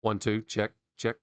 1, 2, check, check.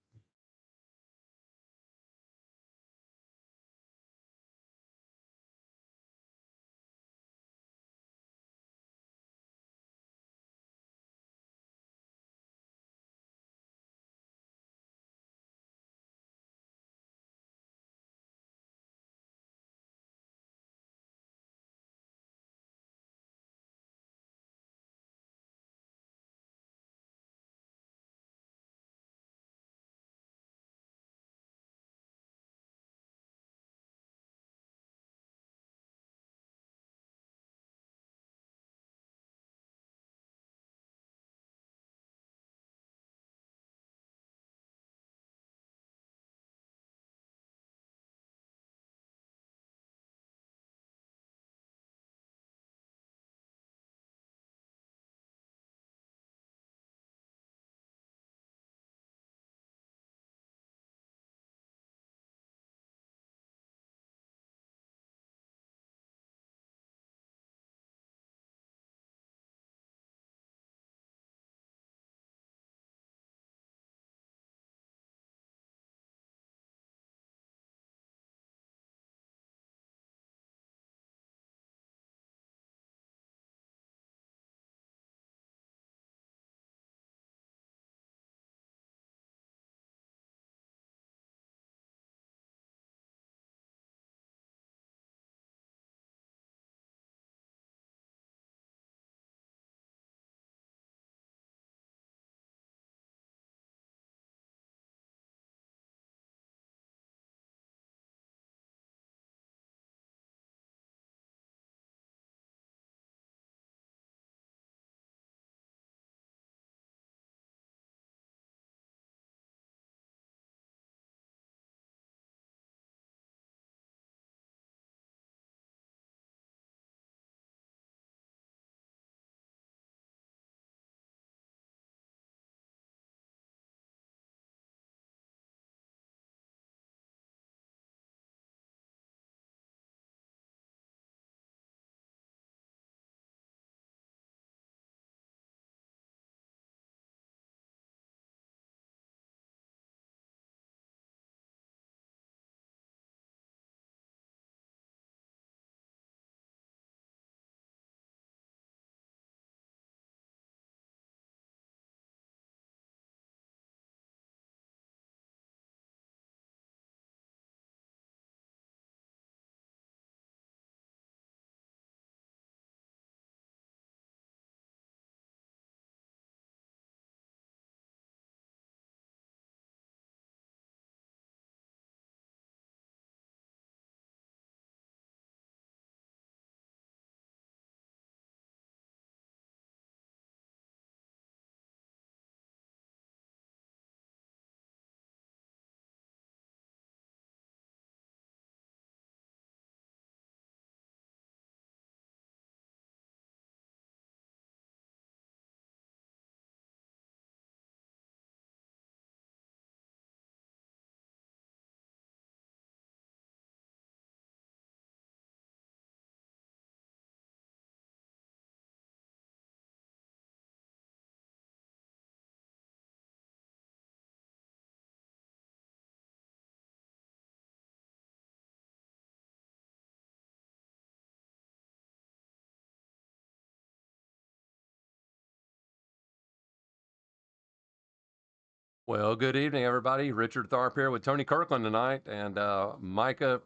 Well, good evening, everybody. Richard Tharp here with Tony Kirkland tonight, and Micah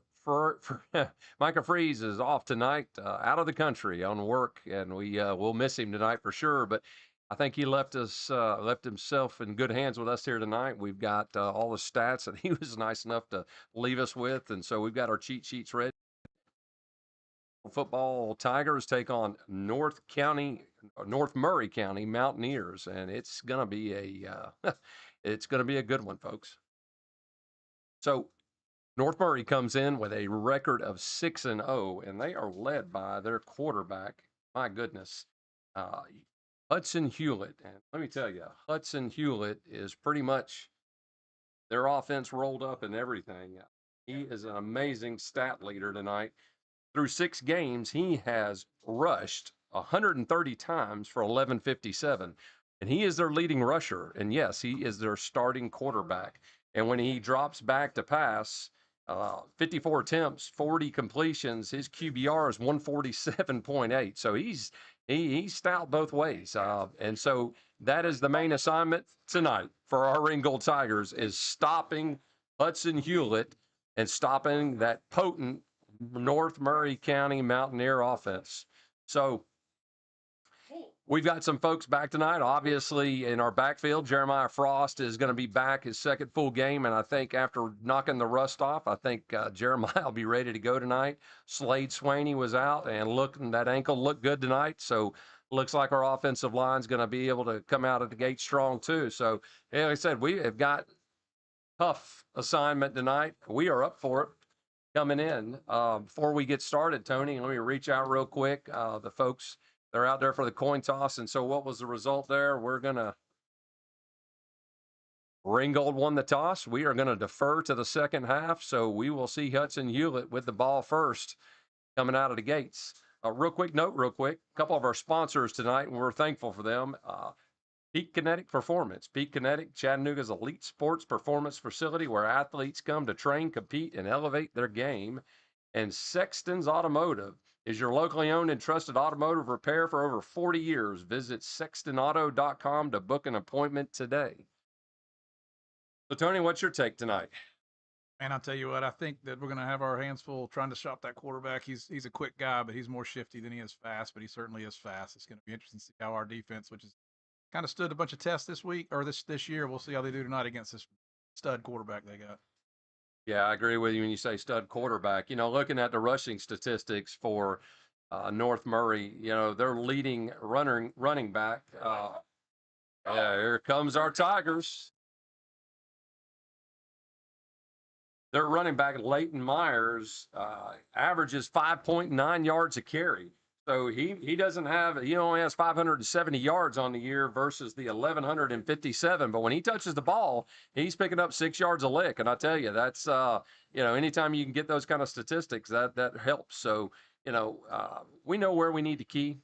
Freeze is off tonight, out of the country on work, and we'll miss him tonight for sure. But I think he left himself in good hands with us here tonight. We've got all the stats that he was nice enough to leave us with, and so we've got our cheat sheets ready. Football Tigers take on North Murray County Mountaineers, and it's gonna be it's gonna be a good one, folks. So North Murray comes in with a record of 6-0, and they are led by their quarterback. My goodness, uh, Hudson Hewlett. And let me tell you, Hudson Hewlett is pretty much their offense rolled up and everything. He is an amazing stat leader tonight. Through 6 games, he has rushed 130 times for 1157. and he is their leading rusher. And yes, he is their starting quarterback. And when he drops back to pass, 54 attempts, 40 completions, his QBR is 147.8. So he's stout both ways. And so that is the main assignment tonight for our Ringgold Tigers is stopping Hudson Hewlett and stopping that potent North Murray County Mountaineer offense. So we've got some folks back tonight. Obviously, in our backfield, Jeremiah Frost is going to be back his second full game. And I think after knocking the rust off, I think Jeremiah will be ready to go tonight. Slade Swaney was out, and that ankle looked good tonight. So looks like our offensive line is going to be able to come out of the gate strong, too. So, like I said, we have got tough assignment tonight. We are up for it coming in. Before we get started, Tony, let me reach out real quick. The folks, they're out there for the coin toss. And so what was the result there? Ringgold won the toss. We are going to defer to the second half. So we will see Hudson Hewlett with the ball first coming out of the gates. Real quick note, a couple of our sponsors tonight, and we're thankful for them. Peak Kinetic Performance. Peak Kinetic, Chattanooga's elite sports performance facility where athletes come to train, compete, and elevate their game. And Sexton's Automotive is your locally owned and trusted automotive repair for over 40 years. Visit sextonauto.com to book an appointment today. So, Tony, what's your take tonight? Man, I'll tell you what, I think that we're going to have our hands full trying to shop that quarterback. He's a quick guy, but he's more shifty than he is fast, but he certainly is fast. It's going to be interesting to see how our defense, which has kind of stood a bunch of tests this week or this year, we'll see how they do tonight against this stud quarterback they got. Yeah, I agree with you when you say stud quarterback. Looking at the rushing statistics for North Murray, their leading running back. Here comes our Tigers. Their running back, Leighton Myers, averages 5.9 yards a carry. So he only has 570 yards on the year versus the 1,157. But when he touches the ball, he's picking up 6 yards a lick. And I tell you, that's, anytime you can get those kind of statistics, that helps. So, we know where we need to key.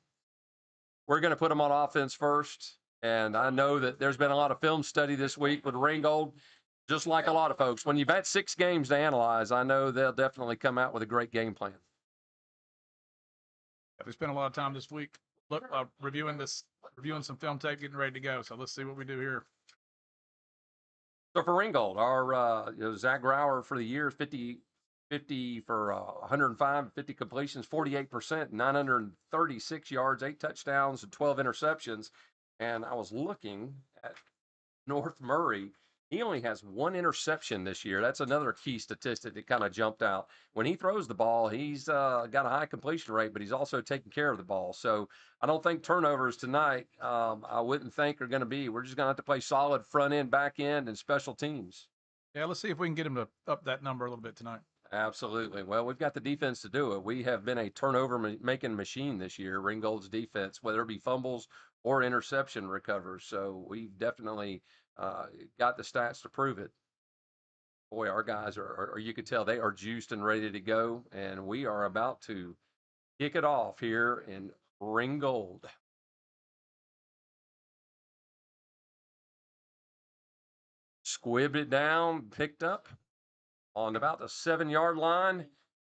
We're going to put them on offense first. And I know that there's been a lot of film study this week with Ringgold. Just like a lot of folks, when you've had 6 games to analyze, I know they'll definitely come out with a great game plan. We spent a lot of time this week reviewing some film tape, getting ready to go. So let's see what we do here. So for Ringgold, our Zach Grauer for the year, 50 for 105, 50 completions, 48%, 936 yards, 8 touchdowns, and 12 interceptions. And I was looking at North Murray. He only has 1 interception this year. That's another key statistic that kind of jumped out. When he throws the ball, he's got a high completion rate, but he's also taking care of the ball. So I don't think turnovers tonight, I wouldn't think are going to be. We're just going to have to play solid front end, back end, and special teams. Yeah, let's see if we can get him to up that number a little bit tonight. Absolutely. Well, we've got the defense to do it. We have been a turnover-making machine this year, Ringgold's defense, whether it be fumbles or interception recovers. So we've definitely got the stats to prove it. Boy, our guys are, you can tell they are juiced and ready to go. And we are about to kick it off here in Ringgold. Squibbed it down, picked up on about the 7-yard line,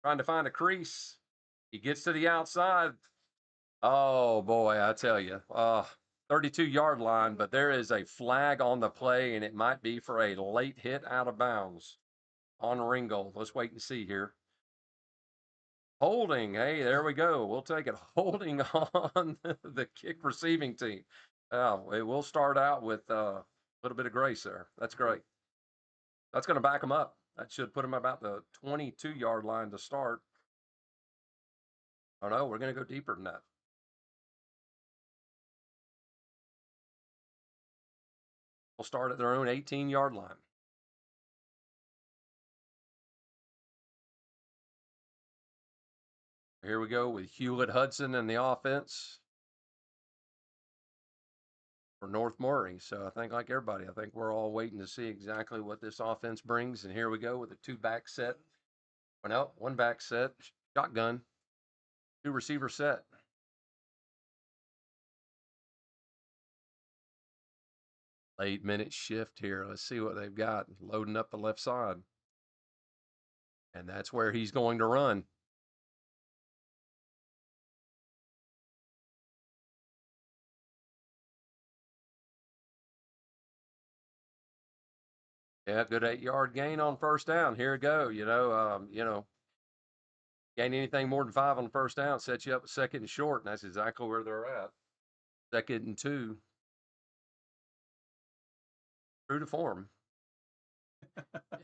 trying to find a crease. He gets to the outside. Oh, boy, I tell you, 32-yard line, but there is a flag on the play, and it might be for a late hit out of bounds on Ringgold. Let's wait and see here. Holding. Hey, there we go. We'll take it. Holding on the kick receiving team. It will start out with a little bit of grace there. That's great. That's going to back them up. That should put them about the 22-yard line to start. Oh, no, we're going to go deeper than that. We'll start at their own 18-yard line. Here we go with Hewlett Hudson in the offense for North Murray. So I think, like everybody, I think we're all waiting to see exactly what this offense brings. And here we go with a 2-back set. No, 1-back set, shotgun, 2-receiver set. Late minute shift here. Let's see what they've got. Loading up the left side. And that's where he's going to run. Yeah, good 8-yard gain on first down. Here we go. Gain anything more than 5 on first down, sets you up a second and short, and that's exactly where they're at. 2nd and 2. True to form.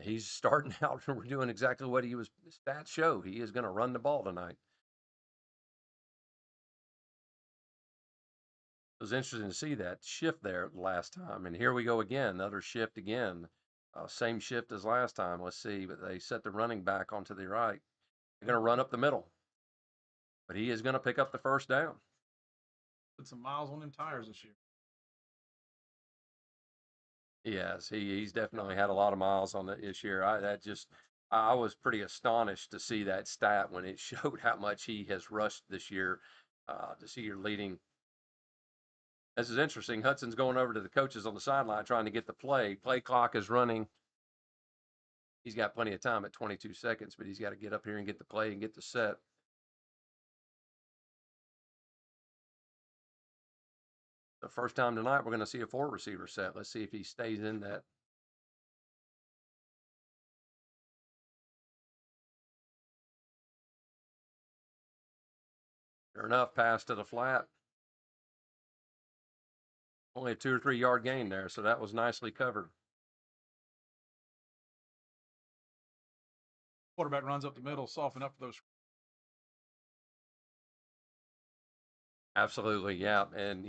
He's starting out and we're doing exactly what he was stats show. He is going to run the ball tonight. It was interesting to see that shift there the last time. And here we go again, another shift again. Same shift as last time. Let's see, but they set the running back onto the right. They're going to run up the middle, but he is going to pick up the first down. Put some miles on them tires this year. Yes, he's definitely had a lot of miles on it this year. I was pretty astonished to see that stat when it showed how much he has rushed this year. To see your leading. This is interesting. Hudson's going over to the coaches on the sideline trying to get the play. Play clock is running. He's got plenty of time at 22 seconds, but he's got to get up here and get the play and get the set. The first time tonight, we're going to see a 4-receiver set. Let's see if he stays in that. Sure enough, pass to the flat. Only a 2 or 3 yard gain there, so that was nicely covered. Quarterback runs up the middle, soften up for those. Absolutely, yeah. And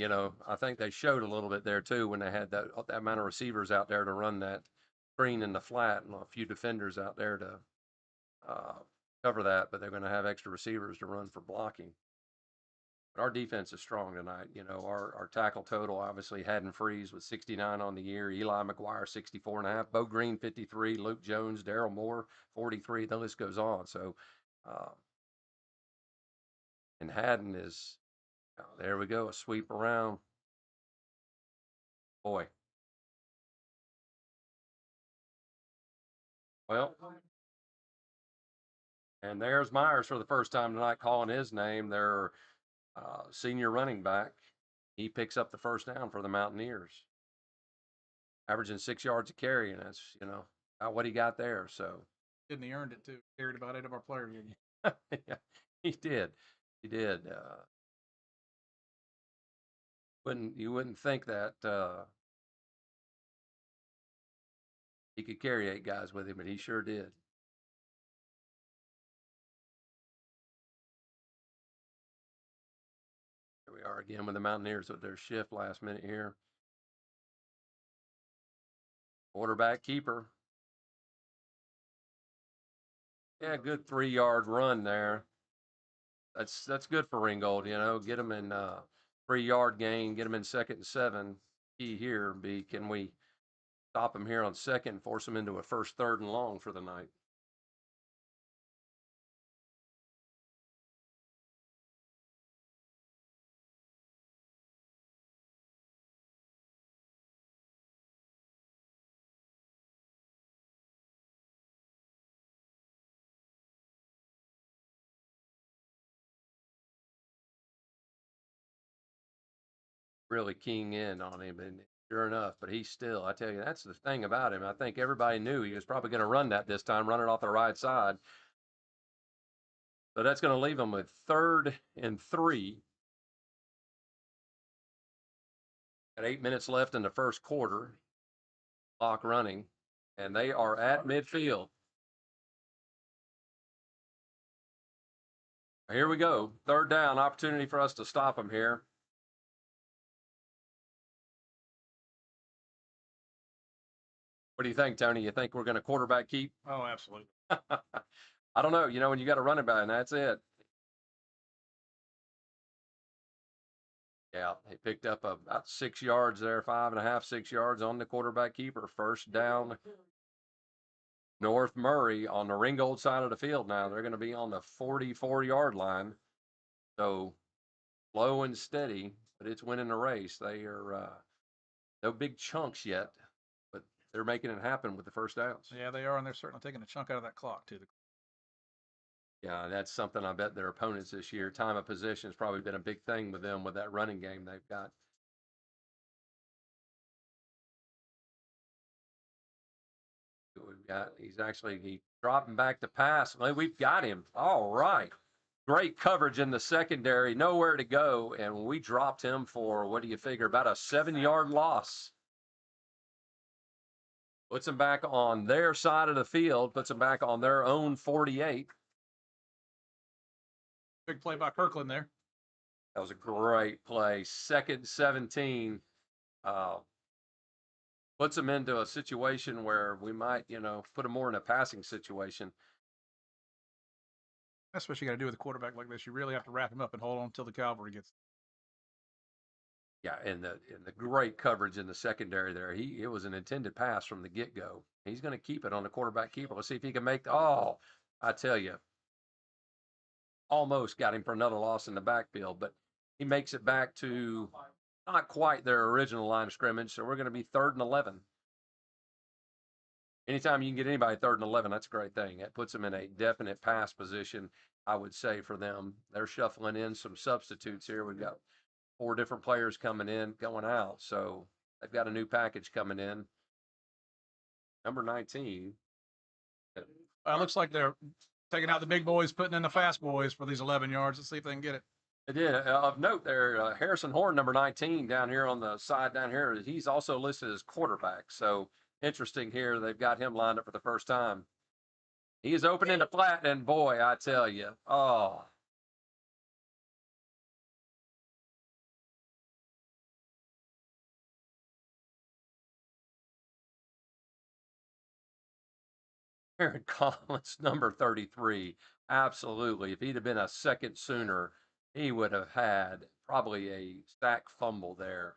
I think they showed a little bit there too when they had that amount of receivers out there to run that screen in the flat, and a few defenders out there to cover that. But they're going to have extra receivers to run for blocking. But our defense is strong tonight. Our tackle total obviously Haddon Freeze with 69 on the year, Eli McGuire 64.5, Bo Green 53, Luke Jones, Daryl Moore 43. The list goes on. So, and Haddon is. There we go, a sweep around. Boy. Well, and there's Myers for the first time tonight calling his name, their senior running back. He picks up the first down for the Mountaineers, averaging 6 yards a carry, and that's, about what he got there. So, Didn't he earned it too? Carried about 8 of our players. yeah, he did. He did. You wouldn't think that he could carry 8 guys with him, but he sure did. Here we are again with the Mountaineers with their shift last minute here. Quarterback keeper. Yeah, good 3-yard run there. That's good for Ringgold. Get him in 3-yard gain, get him in 2nd and 7. Key here be can we stop him here on 2nd, force him into a 1st, 3rd and long for the night. Really keying in on him, and sure enough, but he's still, I tell you, that's the thing about him. I think everybody knew he was probably going to run that this time, run it off the right side. So that's going to leave him with 3rd and 3. Got 8 minutes left in the first quarter. Clock running, and they are at midfield. Here we go. 3rd down, opportunity for us to stop him here. What do you think, Tony? You think we're going to quarterback keep? Oh, absolutely. I don't know. When you got a running back, and that's it. Yeah, he picked up about 6 yards there, 5.5, 6 yards on the quarterback keeper. First down, North Murray on the Ringgold side of the field now. They're going to be on the 44-yard line. So slow and steady, but it's winning the race. No big chunks yet, but they're making it happen with the first downs. Yeah, they are, and they're certainly taking a chunk out of that clock too. Yeah, that's something I bet their opponents this year. Time of possession has probably been a big thing with them with that running game they've got. We've got he dropping back to pass. We've got him. All right. Great coverage in the secondary, nowhere to go, and we dropped him for what do you figure? About a 7-yard loss. Puts him back on their side of the field, puts him back on their own 48. Big play by Kirkland there. That was a great play. 2nd 17. Uh, puts them into a situation where we might, put them more in a passing situation. That's what you got to do with a quarterback like this. You really have to wrap him up and hold on until the cavalry gets. Yeah, and the great coverage in the secondary there. It was an intended pass from the get go. He's going to keep it on the quarterback keeper. Let's see if he can make. Oh, I tell you, almost got him for another loss in the backfield, but he makes it back to not quite their original line of scrimmage. So we're going to be 3rd and 11. Anytime you can get anybody 3rd and 11, that's a great thing. It puts them in a definite pass position, I would say, for them. They're shuffling in some substitutes here. We've got 4 different players coming in, going out. So they've got a new package coming in. Number 19. Looks like they're taking out the big boys, putting in the fast boys for these 11 yards. Let's see if they can get it. It did. Of note there, Harrison Horn, number 19, down here on the side down here, he's also listed as quarterback. So interesting here. They've got him lined up for the first time. He is open into flat, and boy, I tell you, oh. Aaron Collins, number 33. Absolutely. If he'd have been a second sooner, he would have had probably a sack fumble there.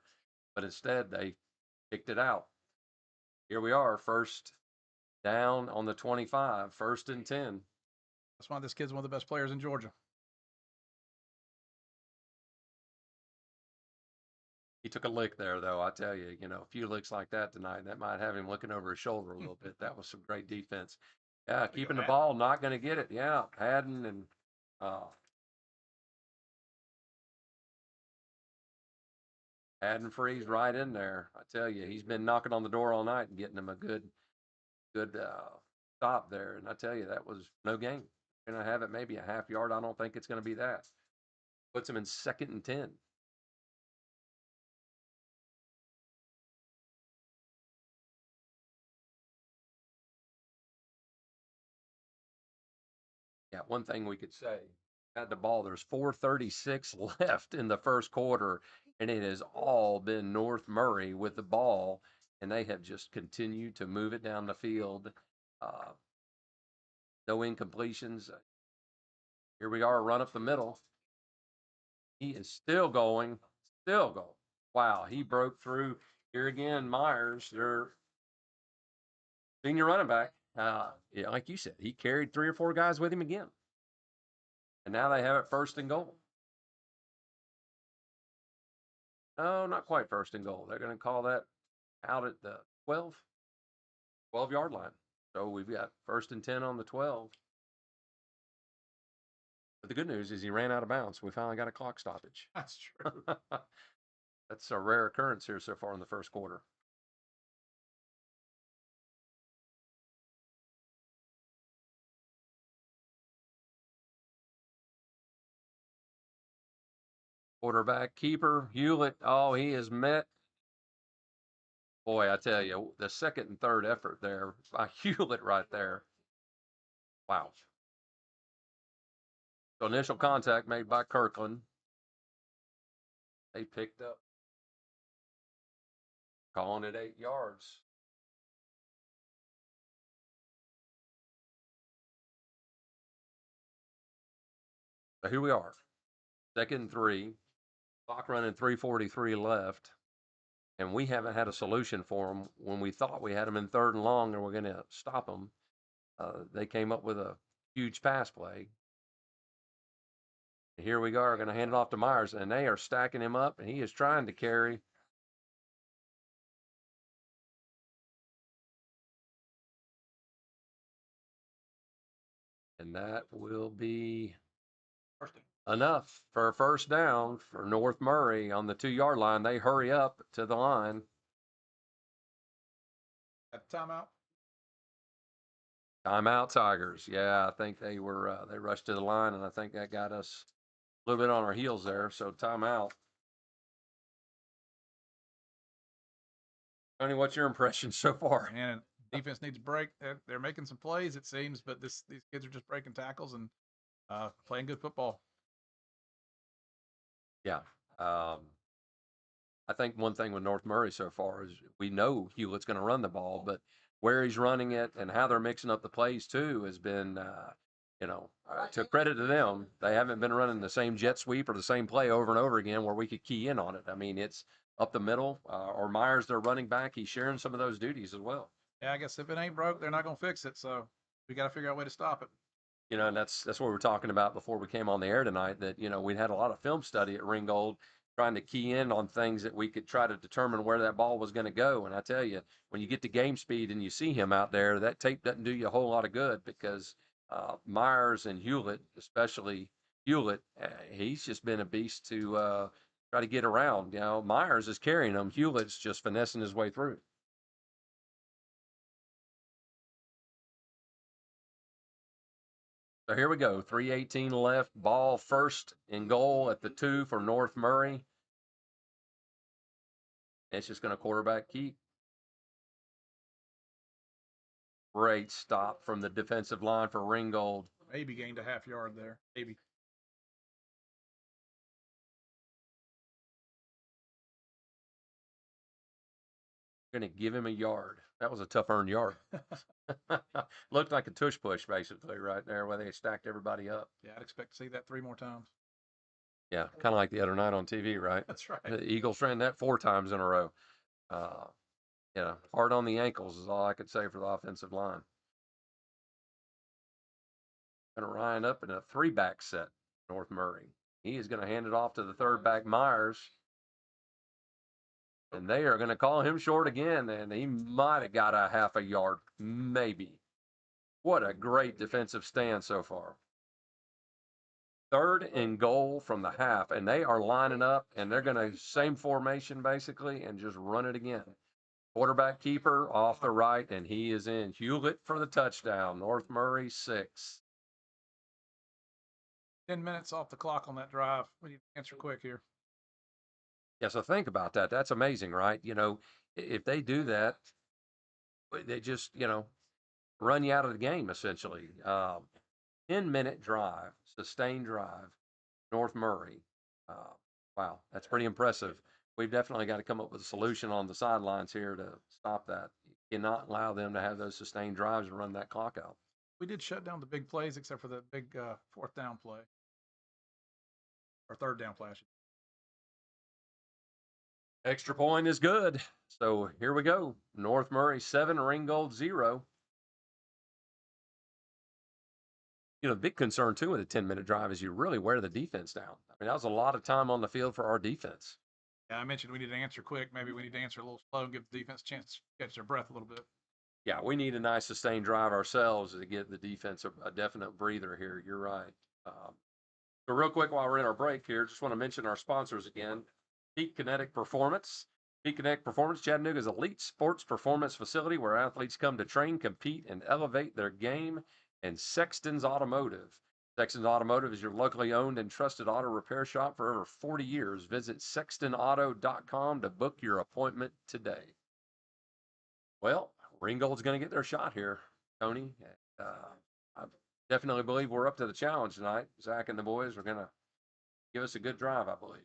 But instead, they kicked it out. Here we are, first down on the 25, 1st and 10. That's why this kid's one of the best players in Georgia. He took a lick there, though. I tell you, a few licks like that tonight, that might have him looking over his shoulder a little bit. That was some great defense. Yeah, keeping the ball, not going to get it. Yeah, Haddon and Haddon Freeze right in there. I tell you, he's been knocking on the door all night and getting him a good stop there. And I tell you, that was no gain. Going to have it maybe a half yard. I don't think it's going to be that. Puts him in 2nd and 10. Yeah, one thing we could say, had the ball, there's 4:36 left in the first quarter, and it has all been North Murray with the ball, and they have just continued to move it down the field. Uh, no incompletions. Here we are, run up the middle. He is still going, still going. Wow, he broke through. Here again, Myers, their senior running back. Yeah, like you said, he carried 3 or 4 guys with him again. And now they have it 1st and goal. No, not quite 1st and goal. They're going to call that out at the 12-yard line. So we've got 1st and 10 on the 12. But the good news is he ran out of bounds. We finally got a clock stoppage. That's true. That's a rare occurrence here so far in the first quarter. Quarterback keeper, Hewlett. Oh, he is met. Boy, I tell you, the 2nd and 3rd effort there by Hewlett right there. Wow. So initial contact made by Kirkland. They picked up. Calling it 8 yards. So here we are. 2nd and 3. Clock running 3:43 left. And we haven't had a solution for them when we thought we had them in 3rd and long and we're going to stop them. They came up with a huge pass play. And here we are, going to hand it off to Myers, and they are stacking him up, and he is trying to carry. And that will be First down. enough for a first down for North Murray on the 2-yard line. They hurry up to the line. At timeout. Timeout Tigers. Yeah, I think they rushed to the line, and I think that got us a little bit on our heels there. So timeout. Tony, what's your impression so far? And defense needs a break. They're making some plays, it seems, but these kids are just breaking tackles and playing good football. Yeah. I think one thing with North Murray so far is we know Hewlett's going to run the ball, but where he's running it and how they're mixing up the plays too has been, to credit to them, they haven't been running the same jet sweep or the same play over and over again where we could key in on it. I mean, it's up the middle, or Myers, their running back, he's sharing some of those duties as well. Yeah, I guess if it ain't broke, they're not going to fix it. So we got to figure out a way to stop it. And that's what we were talking about before we came on the air tonight, that, we had a lot of film study at Ringgold trying to key in on things that we could try to determine where that ball was going to go. And I tell you, when you get to game speed and you see him out there, that tape doesn't do you a whole lot of good because Myers and Hewlett, especially Hewlett, he's just been a beast to try to get around. Myers is carrying him. Hewlett's just finessing his way through. So here we go. 3:18 left. Ball first and goal at the 2 for North Murray. It's just going to quarterback keep. Great stop from the defensive line for Ringgold. Maybe gained a half yard there. Maybe. Going to give him a yard. That was a tough earned yard. Looked like a tush push basically right there where they stacked everybody up. Yeah, I'd expect to see that 3 more times. Yeah, kind of like the other night on TV, right? That's right. The Eagles ran that 4 times in a row. Hard on the ankles is all I could say for the offensive line. Going to line up in a 3-back set, North Murray. He is going to hand it off to the 3rd back, Myers. And they are going to call him short again, and he might have got a half a yard, maybe. What a great defensive stand so far. 3rd and goal from the half, and they are lining up, and they're going to same formation basically and just run it again. Quarterback keeper off the right, and he is in. Hewlett for the touchdown. North Murray 6. 10 minutes off the clock on that drive. We need to answer quick here. Yeah, so think about that. That's amazing, right? If they do that, they just, run you out of the game essentially. 10-minute drive, sustained drive, North Murray. Wow, that's pretty impressive. We've definitely got to come up with a solution on the sidelines here to stop that. You cannot allow them to have those sustained drives and run that clock out. We did shut down the big plays except for the big 4th down play. Or 3rd down play, I should. Extra point is good. So here we go. North Murray 7, Ringgold 0. The big concern too with a 10-minute drive is you really wear the defense down. I mean, that was a lot of time on the field for our defense. Yeah, I mentioned we need to answer quick. Maybe we need to answer a little slow and give the defense a chance to catch their breath a little bit. Yeah, we need a nice sustained drive ourselves to get the defense a definite breather here. You're right. So real quick while we're in our break here, just want to mention our sponsors again. Peak Kinetic Performance. Peak Kinetic Performance, Chattanooga's elite sports performance facility where athletes come to train, compete, and elevate their game. And Sexton's Automotive. Sexton's Automotive is your locally owned and trusted auto repair shop for over 40 years. Visit sextonauto.com to book your appointment today. Well, Ringgold's going to get their shot here, Tony. I definitely believe we're up to the challenge tonight. Zach and the boys are going to give us a good drive, I believe.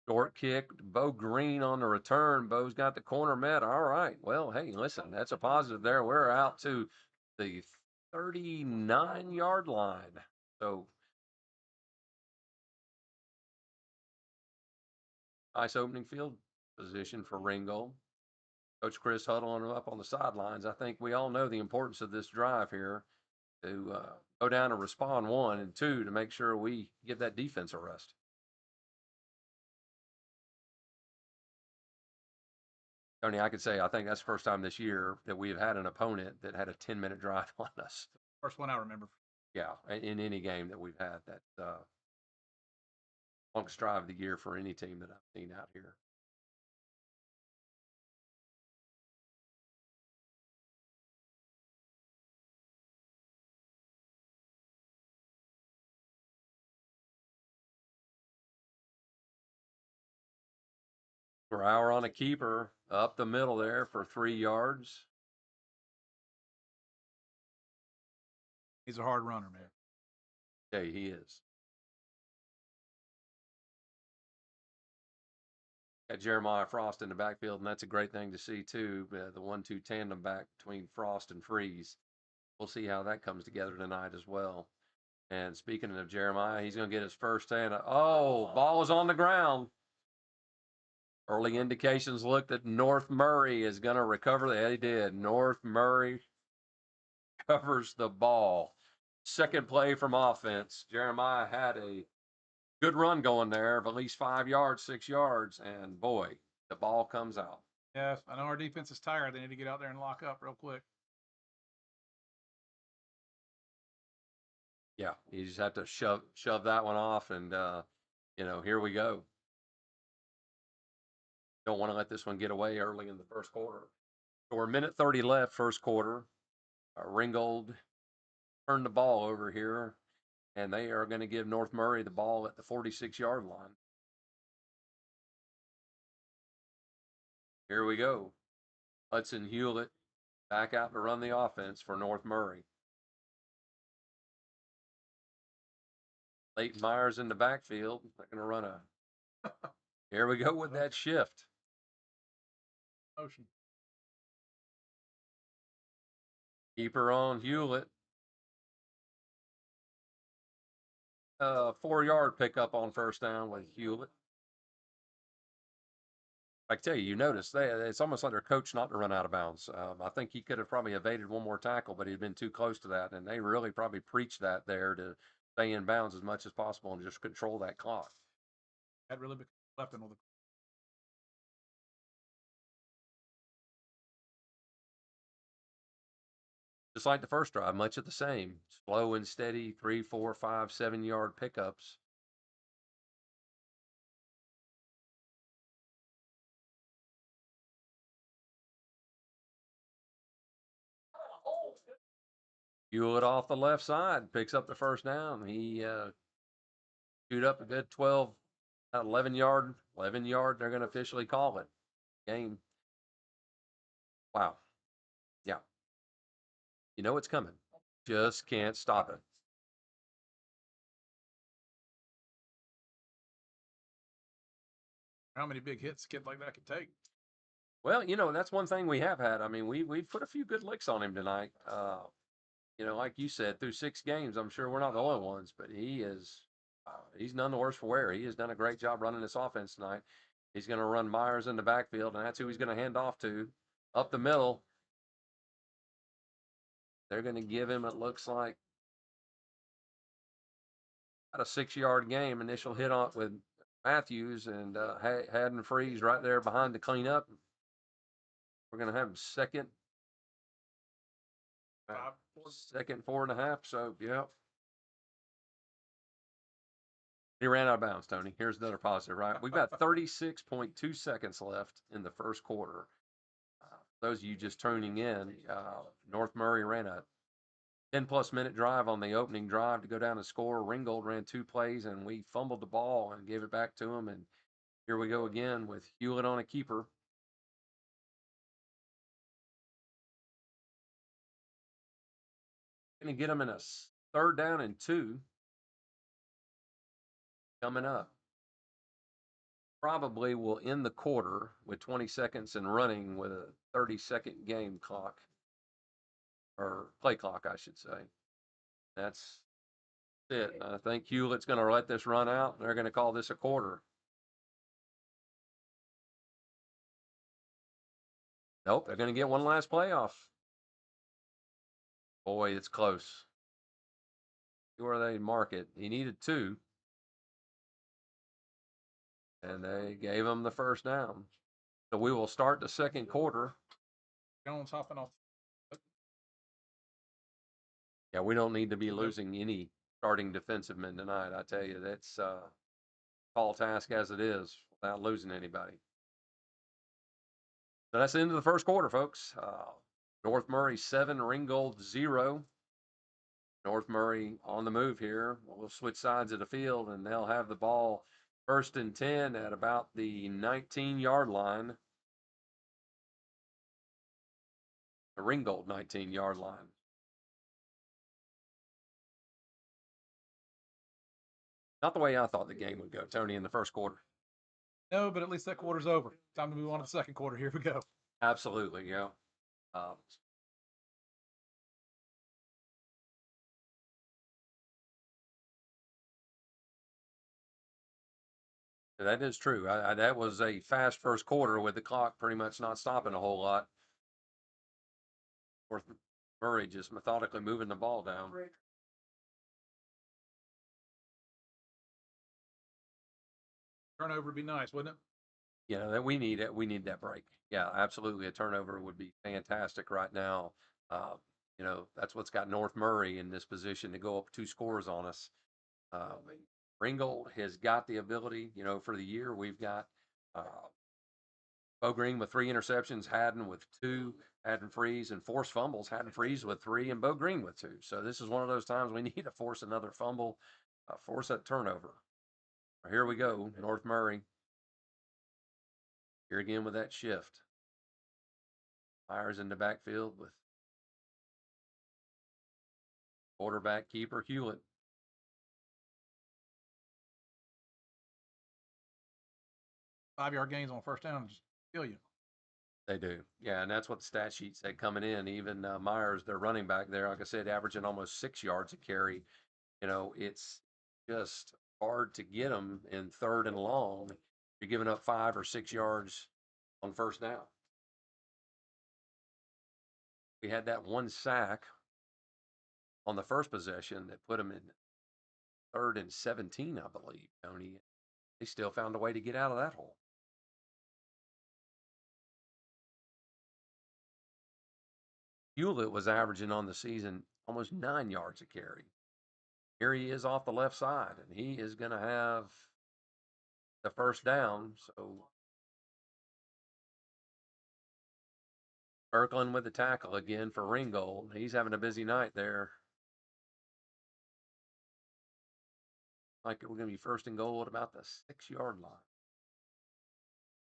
Short kick, Bo Green on the return. Bo's got the corner met. All right. Well, hey, listen, that's a positive there. We're out to the 39-yard line. So nice opening field position for Ringgold. Coach Chris huddling him up on the sidelines. I think we all know the importance of this drive here to go down and respond, one, and two, to make sure we give that defense a rest. Tony, I could say I think that's the first time this year that we've had an opponent that had a 10-minute drive on us. First one I remember. Yeah, in any game that we've had, that longest drive of the year for any team that I've seen out here. Brower on a keeper up the middle there for 3 yards. He's a hard runner, man. Yeah, he is. Got Jeremiah Frost in the backfield, and that's a great thing to see too. The 1-2 tandem back between Frost and Freeze. We'll see how that comes together tonight as well. And speaking of Jeremiah, he's going to get his first hand. Oh, ball is on the ground. Early indications look that North Murray is going to recover. They did. North Murray covers the ball. Second play from offense. Jeremiah had a good run going there of at least 5 yards, 6 yards, and boy, the ball comes out. Yeah, I know our defense is tired. They need to get out there and lock up real quick. Yeah, you just have to shove that one off, and here we go. Don't want to let this one get away early in the first quarter. So we're a minute 30 left, first quarter. Ringgold turned the ball over here, and they are going to give North Murray the ball at the 46-yard line. Here we go. Hudson Hewlett back out to run the offense for North Murray. Leighton Myers in the backfield. They're going to run a. Here we go with that shift. Motion. Keeper on Hewlett. 4-yard pickup on first down with Hewlett. I tell you, you notice it's almost like they're coached not to run out of bounds. I think he could have probably evaded one more tackle, but he'd been too close to that, and they really probably preached that there to stay in bounds as much as possible and just control that clock. That really became a weapon with the. Just like the first drive, much of the same. Slow and steady, 3, 4, 5, 7-yard pickups. Hewlett off the left side picks up the first down. He shoot up a good 12, 11 yard. They're going to officially call it. Game. Wow. Yeah. You know it's coming. Just can't stop it. How many big hits a kid like that could take? Well, that's one thing we have had. I mean, we've put a few good licks on him tonight. Like you said, through 6 games, I'm sure we're not the only ones, but he's none the worse for wear. He has done a great job running this offense tonight. He's going to run Myers in the backfield, and that's who he's going to hand off to. Up the middle. They're going to give him, it looks like, about a 6-yard game. Initial hit on with Matthews, and Haddon Freeze right there behind to clean up. We're going to have second 4.5. So, yeah. He ran out of bounds, Tony. Here's another positive, right? We've got 36.2 seconds left in the first quarter. Those of you just tuning in, North Murray ran a 10-plus minute drive on the opening drive to go down and score. Ringgold ran 2 plays, and we fumbled the ball and gave it back to him. And here we go again with Hewlett on a keeper. Going to get him in a 3rd down and 2 coming up. Probably will end the quarter with 20 seconds and running with a 30-second game clock, or play clock, I should say. That's it. I think Hewlett's going to let this run out. They're going to call this a quarter. Nope, they're going to get one last playoff. Boy, it's close. where they mark it. He needed 2, and they gave him the first down. So we will start the second quarter. Jones hopping off. Yeah, we don't need to be losing any starting defensive men tonight. I tell you, that's tall task as it is without losing anybody. So that's the end of the first quarter, folks. North Murray 7, Ringgold 0. North Murray on the move here. We'll switch sides of the field, and they'll have the ball 1st and 10 at about the 19-yard line. The Ringgold 19-yard line. Not the way I thought the game would go, Tony, in the first quarter. No, but at least that quarter's over. Time to move on to the second quarter. Here we go. Absolutely, yeah. That is true. That was a fast first quarter with the clock pretty much not stopping a whole lot. North Murray just methodically moving the ball down. Turnover would be nice, wouldn't it? Yeah, that we need it. We need that break. Yeah, absolutely. A turnover would be fantastic right now. That's what's got North Murray in this position to go up 2 scores on us. Ringgold has got the ability. For the year we've got Bo Green with 3 interceptions, Haddon with 2, Haddon Freeze and forced fumbles. Haddon Freeze with 3, and Bo Green with 2. So this is one of those times we need to force another fumble, force that turnover. Here we go, North Murray. Here again with that shift. Myers in the backfield with quarterback keeper Hewlett. Five-yard gains on first down just kill you. They do. Yeah, and that's what the stat sheet said coming in. Even Myers, their running back there, like I said, averaging almost 6 yards a carry. It's just hard to get them in 3rd and long. You're giving up 5 or 6 yards on first down. We had that 1 sack on the first possession that put them in 3rd and 17, I believe, Tony. They still found a way to get out of that hole. Hewlett was averaging on the season almost 9 yards a carry. Here he is off the left side, and he is going to have the first down. So Kirkland with the tackle again for Ringgold. He's having a busy night there. Like we're going to be 1st and goal at about the 6-yard line.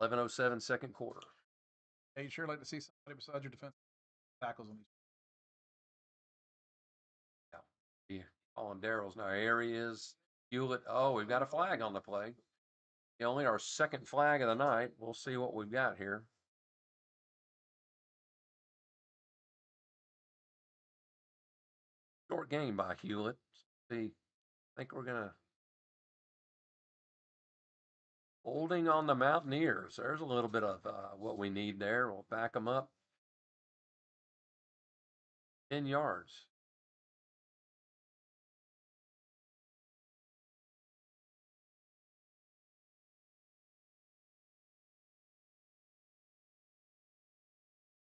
11:07 second quarter. Hey, you'd sure like to see somebody besides your defensive tackles on these. Yeah. On Daryl's now. Here he is. Hewlett. Oh, we've got a flag on the play. Only our 2nd flag of the night. We'll see what we've got here. Short game by Hewlett. See, I think we're going to. Holding on the Mountaineers. There's a little bit of what we need there. We'll back them up. 10 yards.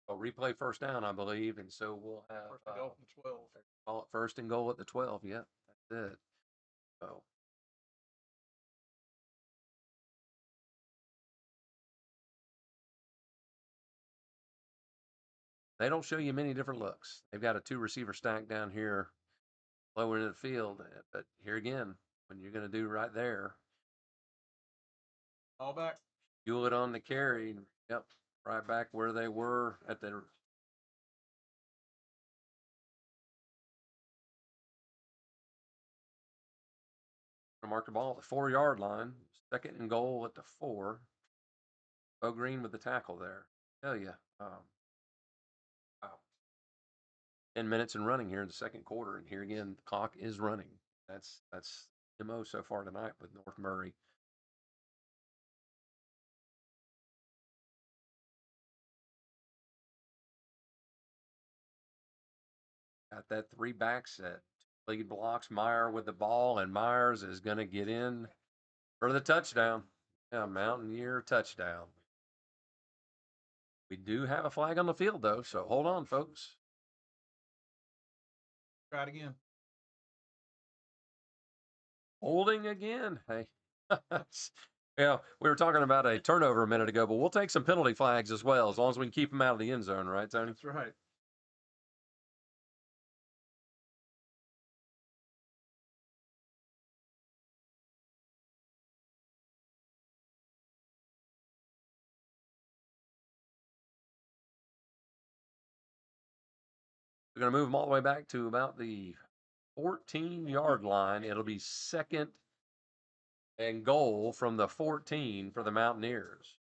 A replay first down, I believe, and so we'll have 1st and goal from the 12. call it 1st and goal at the 12. Yeah, that's it. So they don't show you many different looks. They've got a 2-receiver stack down here lower in the field, but here again, when you're going to do right there, All back. Hewlett on the carry. Yep, right back where they were at the. Mark the ball at the 4-yard line. 2nd and goal at the 4. Bo Green with the tackle there. Tell you, wow. 10 minutes and running here in the second quarter, and here again, the clock is running. That's MO so far tonight with North Murray. Got that 3 back set. Lead blocks Meyer with the ball, and Myers is going to get in for the touchdown. Yeah, Mountaineer touchdown. We do have a flag on the field, though, so hold on, folks. Try it again. Holding again. Hey. Yeah, we were talking about a turnover a minute ago, but we'll take some penalty flags as well, as long as we can keep them out of the end zone, right, Tony? That's right. We're going to move them all the way back to about the 14-yard line. It'll be second and goal from the 14 for the Mountaineers.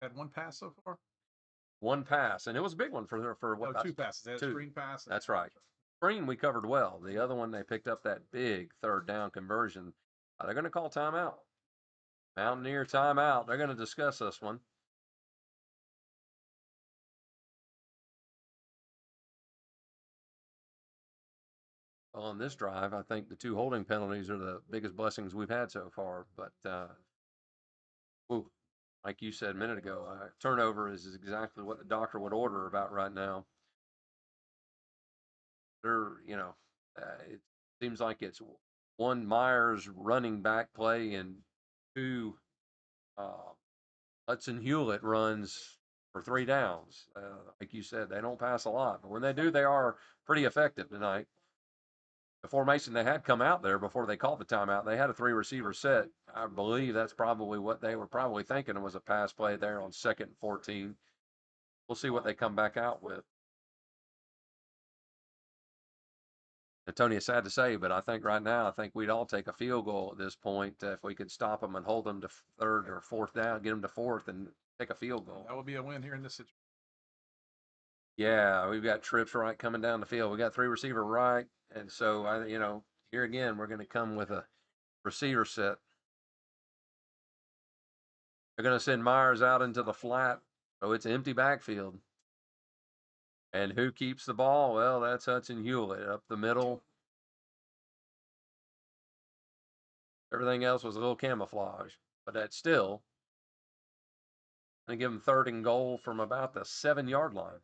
Had one pass so far. One pass, and it was a big one for what? No, two passes. They had a Two. screen pass. That's right. Screen we covered well. The other one, they picked up that big third down conversion. They're going to call timeout. Mountaineer timeout. They're going to discuss this one. On this drive, I think the two holding penalties are the biggest blessings we've had so far. But ooh, like you said a minute ago, turnover is exactly what the doctor would order about right now. It seems like it's one Myers running back play and two Hudson Hewlett runs for 3 downs. Like you said, they don't pass a lot, but when they do, they are pretty effective tonight. The formation they had come out there before they called the timeout, they had a 3-receiver set. I believe that's probably what they were probably thinking was a pass play there on 2nd and 14. We'll see what they come back out with. And Tony, it's sad to say, but I think right now, I think we'd all take a field goal at this point if we could stop them and hold them to 3rd or 4th down, get them to 4th, and take a field goal. That would be a win here in this situation. Yeah, we've got trips right coming down the field. We got 3 receiver right, and so here again, we're going to come with a receiver set. They're going to send Myers out into the flat, so it's an empty backfield. And who keeps the ball? Well, that's Hudson Hewlett up the middle. Everything else was a little camouflage, but that's still going to give them 3rd and goal from about the 7-yard line.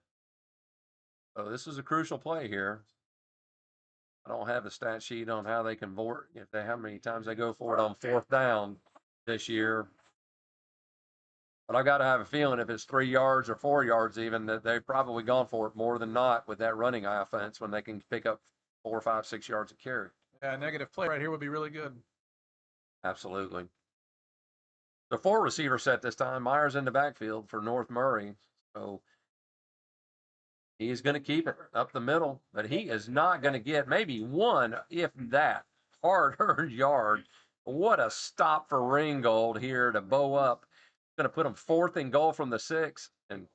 So this is a crucial play here. I don't have the stat sheet on how they convert, how many times they go for it on 4th down this year. But I got to have a feeling if it's 3 yards or 4 yards, even that they've probably gone for it more than not with that running offense when they can pick up 4, 5, 6 yards of carry. Yeah, negative play right here would be really good. Absolutely. The 4 receiver set this time. Myers in the backfield for North Murray. So he's going to keep it up the middle, but he is not going to get maybe one, if that, hard-earned yard. What a stop for Ringgold here to bow up. Going to put him 4th and goal from the 6, and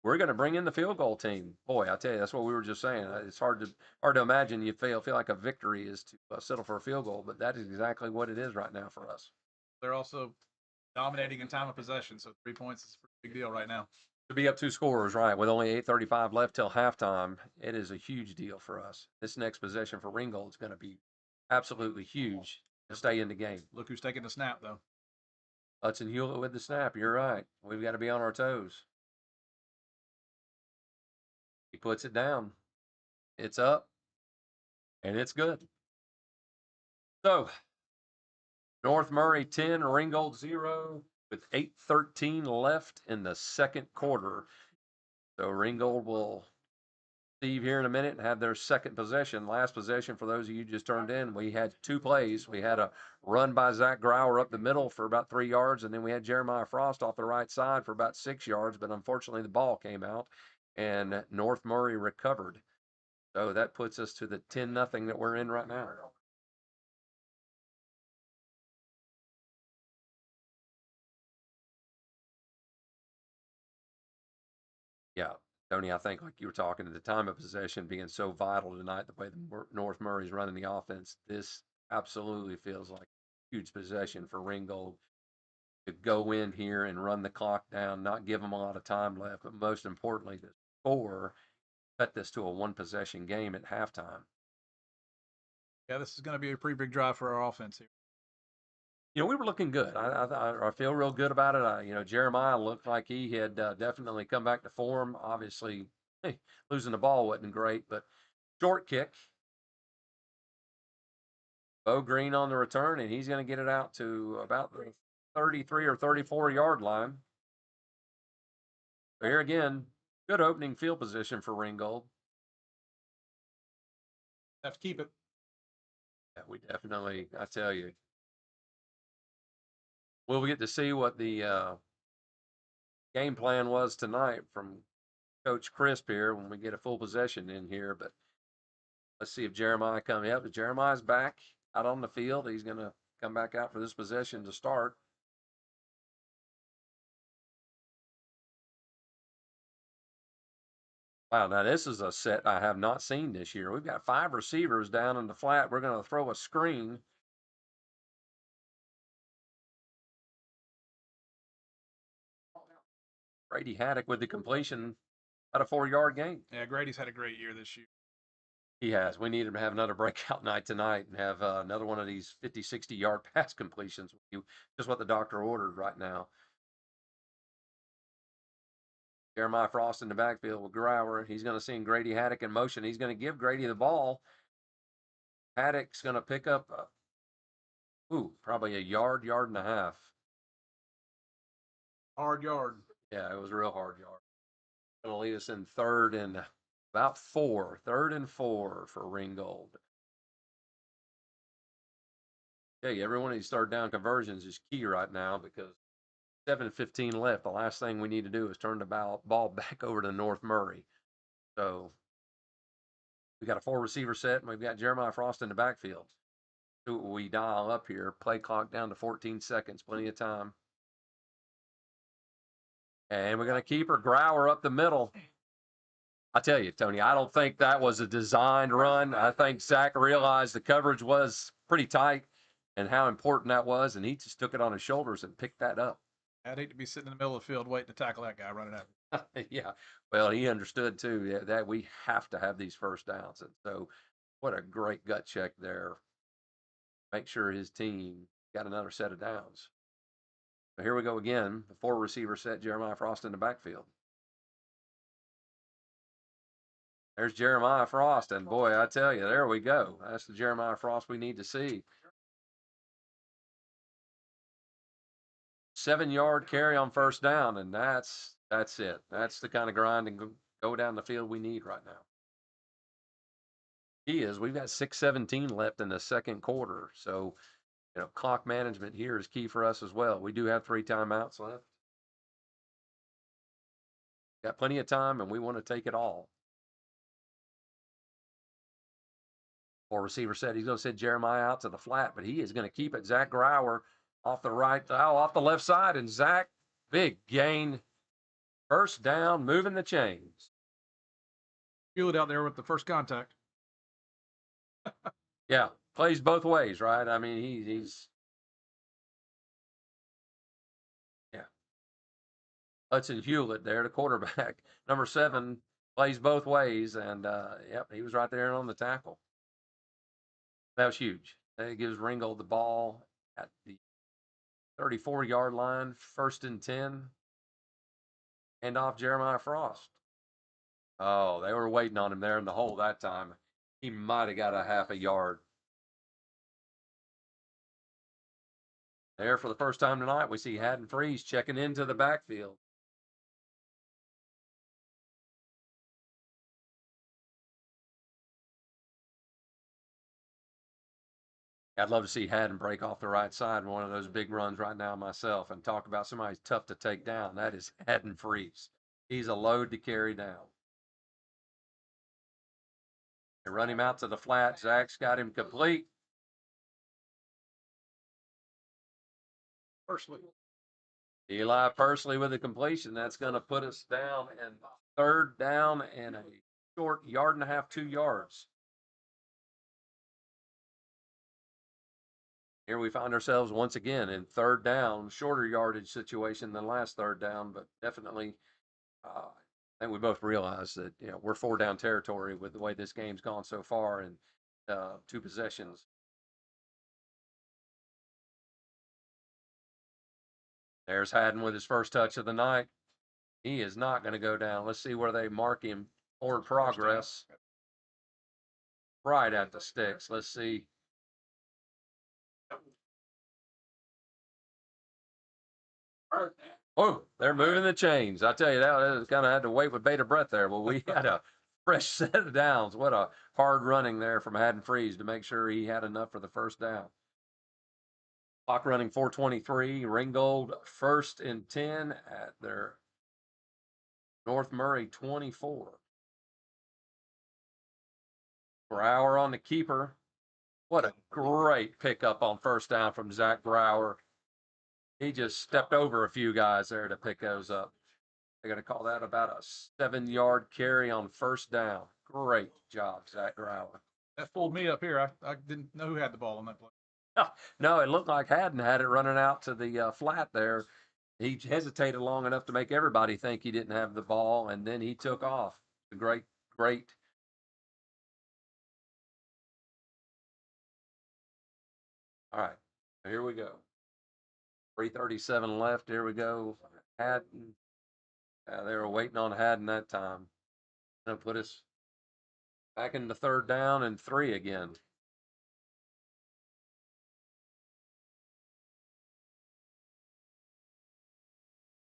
we're going to bring in the field goal team. Boy, I tell you, that's what we were just saying. It's hard to imagine you feel like a victory is to settle for a field goal, but that is exactly what it is right now for us. They're also dominating in time of possession, so 3 points is a big deal right now. To be up 2 scores, right, with only 8:35 left till halftime, it is a huge deal for us. This next possession for Ringgold is going to be absolutely huge to stay in the game. Look who's taking the snap, though. Hudson Hewlett with the snap. You're right. We've got to be on our toes. He puts it down. It's up, and it's good. So, North Murray 10, Ringgold 0, with 8:13 left in the second quarter. So Ringgold will Steve here in a minute and have their second possession. Last possession for those of you just turned in, we had 2 plays. We had a run by Zach Grauer up the middle for about 3 yards, and then we had Jeremiah Frost off the right side for about 6 yards, but unfortunately the ball came out, and North Murray recovered. So that puts us to the 10-0 that we're in right now. Yeah, Tony, I think like you were talking at the time of possession being so vital tonight, the way the North Murray's running the offense, this absolutely feels like a huge possession for Ringgold to go in here and run the clock down, not give them a lot of time left, but most importantly, to score cut this to a one possession game at halftime. Yeah, this is going to be a pretty big drive for our offense here. We were looking good. I feel real good about it. Jeremiah looked like he had definitely come back to form. Obviously, losing the ball wasn't great, but short kick. Bo Green on the return, and he's going to get it out to about the 33 or 34-yard line. So here again, good opening field position for Ringgold. Have to keep it. Yeah, we definitely, I tell you, we'll get to see what the game plan was tonight from Coach Crisp here when we get a full possession in here. But let's see if Jeremiah comes up. If Jeremiah's back out on the field, he's going to come back out for this possession to start. Wow, now this is a set I have not seen this year. We've got 5 receivers down in the flat. We're going to throw a screen. Brady Haddock with the completion at a 4-yard gain. Yeah, Grady's had a great year this year. He has. We need him to have another breakout night tonight and have another one of these 50, 60-yard pass completions. Just what the doctor ordered right now. Jeremiah Frost in the backfield with Grauer. He's going to send Grady Haddock in motion. He's going to give Grady the ball. Haddock's going to pick up, probably a yard, yard and a half. Hard yard. Yeah, it was a real hard yard. Going to lead us in third and about 4. 3rd and 4 for Ringgold. Yeah, every one of these third down conversions is key right now because 7:15 left. The last thing we need to do is turn the ball back over to North Murray. So we got a 4 receiver set, and we've got Jeremiah Frost in the backfield. So we dial up here. Play clock down to 14 seconds. Plenty of time. And we're going to keep her Grauer up the middle. I tell you, Tony, I don't think that was a designed run. I think Zach realized the coverage was pretty tight and how important that was, and he just took it on his shoulders and picked that up. I'd hate to be sitting in the middle of the field waiting to tackle that guy running at me. Yeah, well, he understood too that we have to have these first downs, and so what a great gut check there. Make sure his team got another set of downs. So here we go again. The 4 receiver set, Jeremiah Frost in the backfield. There's Jeremiah Frost, and boy, I tell you, there we go. That's the Jeremiah Frost we need to see. 7-yard carry on first down, and that's it. That's the kind of grind and go down the field we need right now. We've got 6:17 left in the second quarter, so clock management here is key for us as well. We do have 3 timeouts left. Got plenty of time, and we want to take it all. 4 receiver set. He's going to send Jeremiah out to the flat, but he is going to keep it. Zach Grauer off the left side, and Zach, big gain. First down, moving the chains. Feel it out there with the first contact. Yeah, plays both ways, right? I mean, he's yeah. Hudson Hewlett there, the quarterback, number 7, plays both ways, and yep, he was right there on the tackle. That was huge. That gives Ringgold the ball at the 34-yard line, 1st and 10, and off Jeremiah Frost. Oh, they were waiting on him there in the hole that time. He might have got a half a yard. There for the first time tonight, we see Haddon Freeze checking into the backfield. I'd love to see Haddon break off the right side in one of those big runs right now myself and talk about somebody tough to take down. That is Haddon Freeze. He's a load to carry down. They run him out to the flat. Zach's got him complete. Personally. Eli Pursley with the completion. That's going to put us down in 3rd down and a short yard and a half, 2 yards. Here we find ourselves once again in 3rd down, shorter yardage situation than last 3rd down, but definitely I think we both realize that we're 4 down territory with the way this game's gone so far, and 2 possessions. There's Haddon with his first touch of the night. He is not going to go down. Let's see where they mark him. Forward progress. Right at the sticks. Let's see. Oh, they're moving the chains. I tell you, that kind of had to wait with bated breath there. Well, we had a fresh set of downs. What a hard running there from Haddon Freeze to make sure he had enough for the first down. Clock running 4:23. Ringgold first and 10 at their North Murray 24. Brower on the keeper. What a great pickup on first down from Zach Brower. He just stepped over a few guys there to pick those up. They're going to call that about a 7-yard carry on first down. Great job, Zach Brower. That fooled me up here. I didn't know who had the ball on that play. No, it looked like Haddon had it running out to the flat there. He hesitated long enough to make everybody think he didn't have the ball, and then he took off. Great, great. All right, here we go. 3:37 left. Here we go. Haddon. They were waiting on Haddon that time. Gonna put us back into third down and 3 again.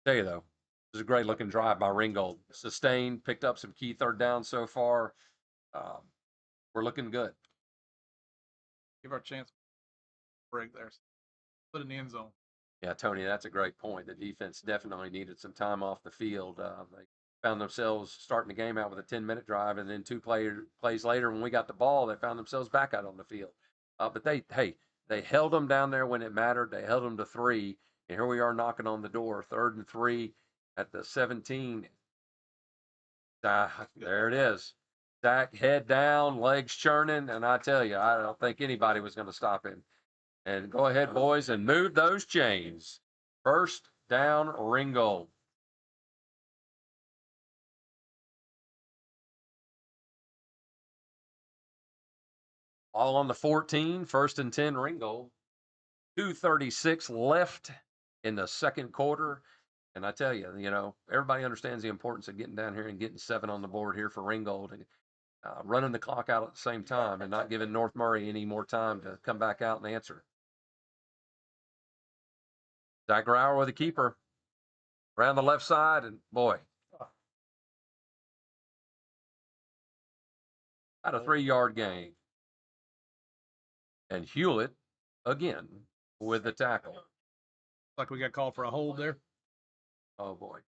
Tell you though, this is a great looking drive by Ringgold. Sustained, picked up some key third downs so far. Um, we're looking good. Give our chance break there. Put it in the end zone. Yeah, Tony, that's a great point. The defense definitely needed some time off the field. They found themselves starting the game out with a 10-minute drive, and then plays later, when we got the ball, they found themselves back out on the field. But they held them down there when it mattered. They held them to 3, and here we are knocking on the door, 3rd and 3 at the 17. There it is. Zach, head down, legs churning, and I tell you, I don't think anybody was going to stop him. And go ahead, boys, and move those chains. First down, Ringgold. All on the 14, 1st and 10, Ringgold. 2:36 left in the second quarter. And I tell you, everybody understands the importance of getting down here and getting 7 on the board here for Ringgold, and running the clock out at the same time and not giving North Murray any more time to come back out and answer. Zach Brower with the keeper around the left side, and boy, about a 3-yard gain. And Hewlett again with the tackle. Like we got called for a hold there. Oh boy.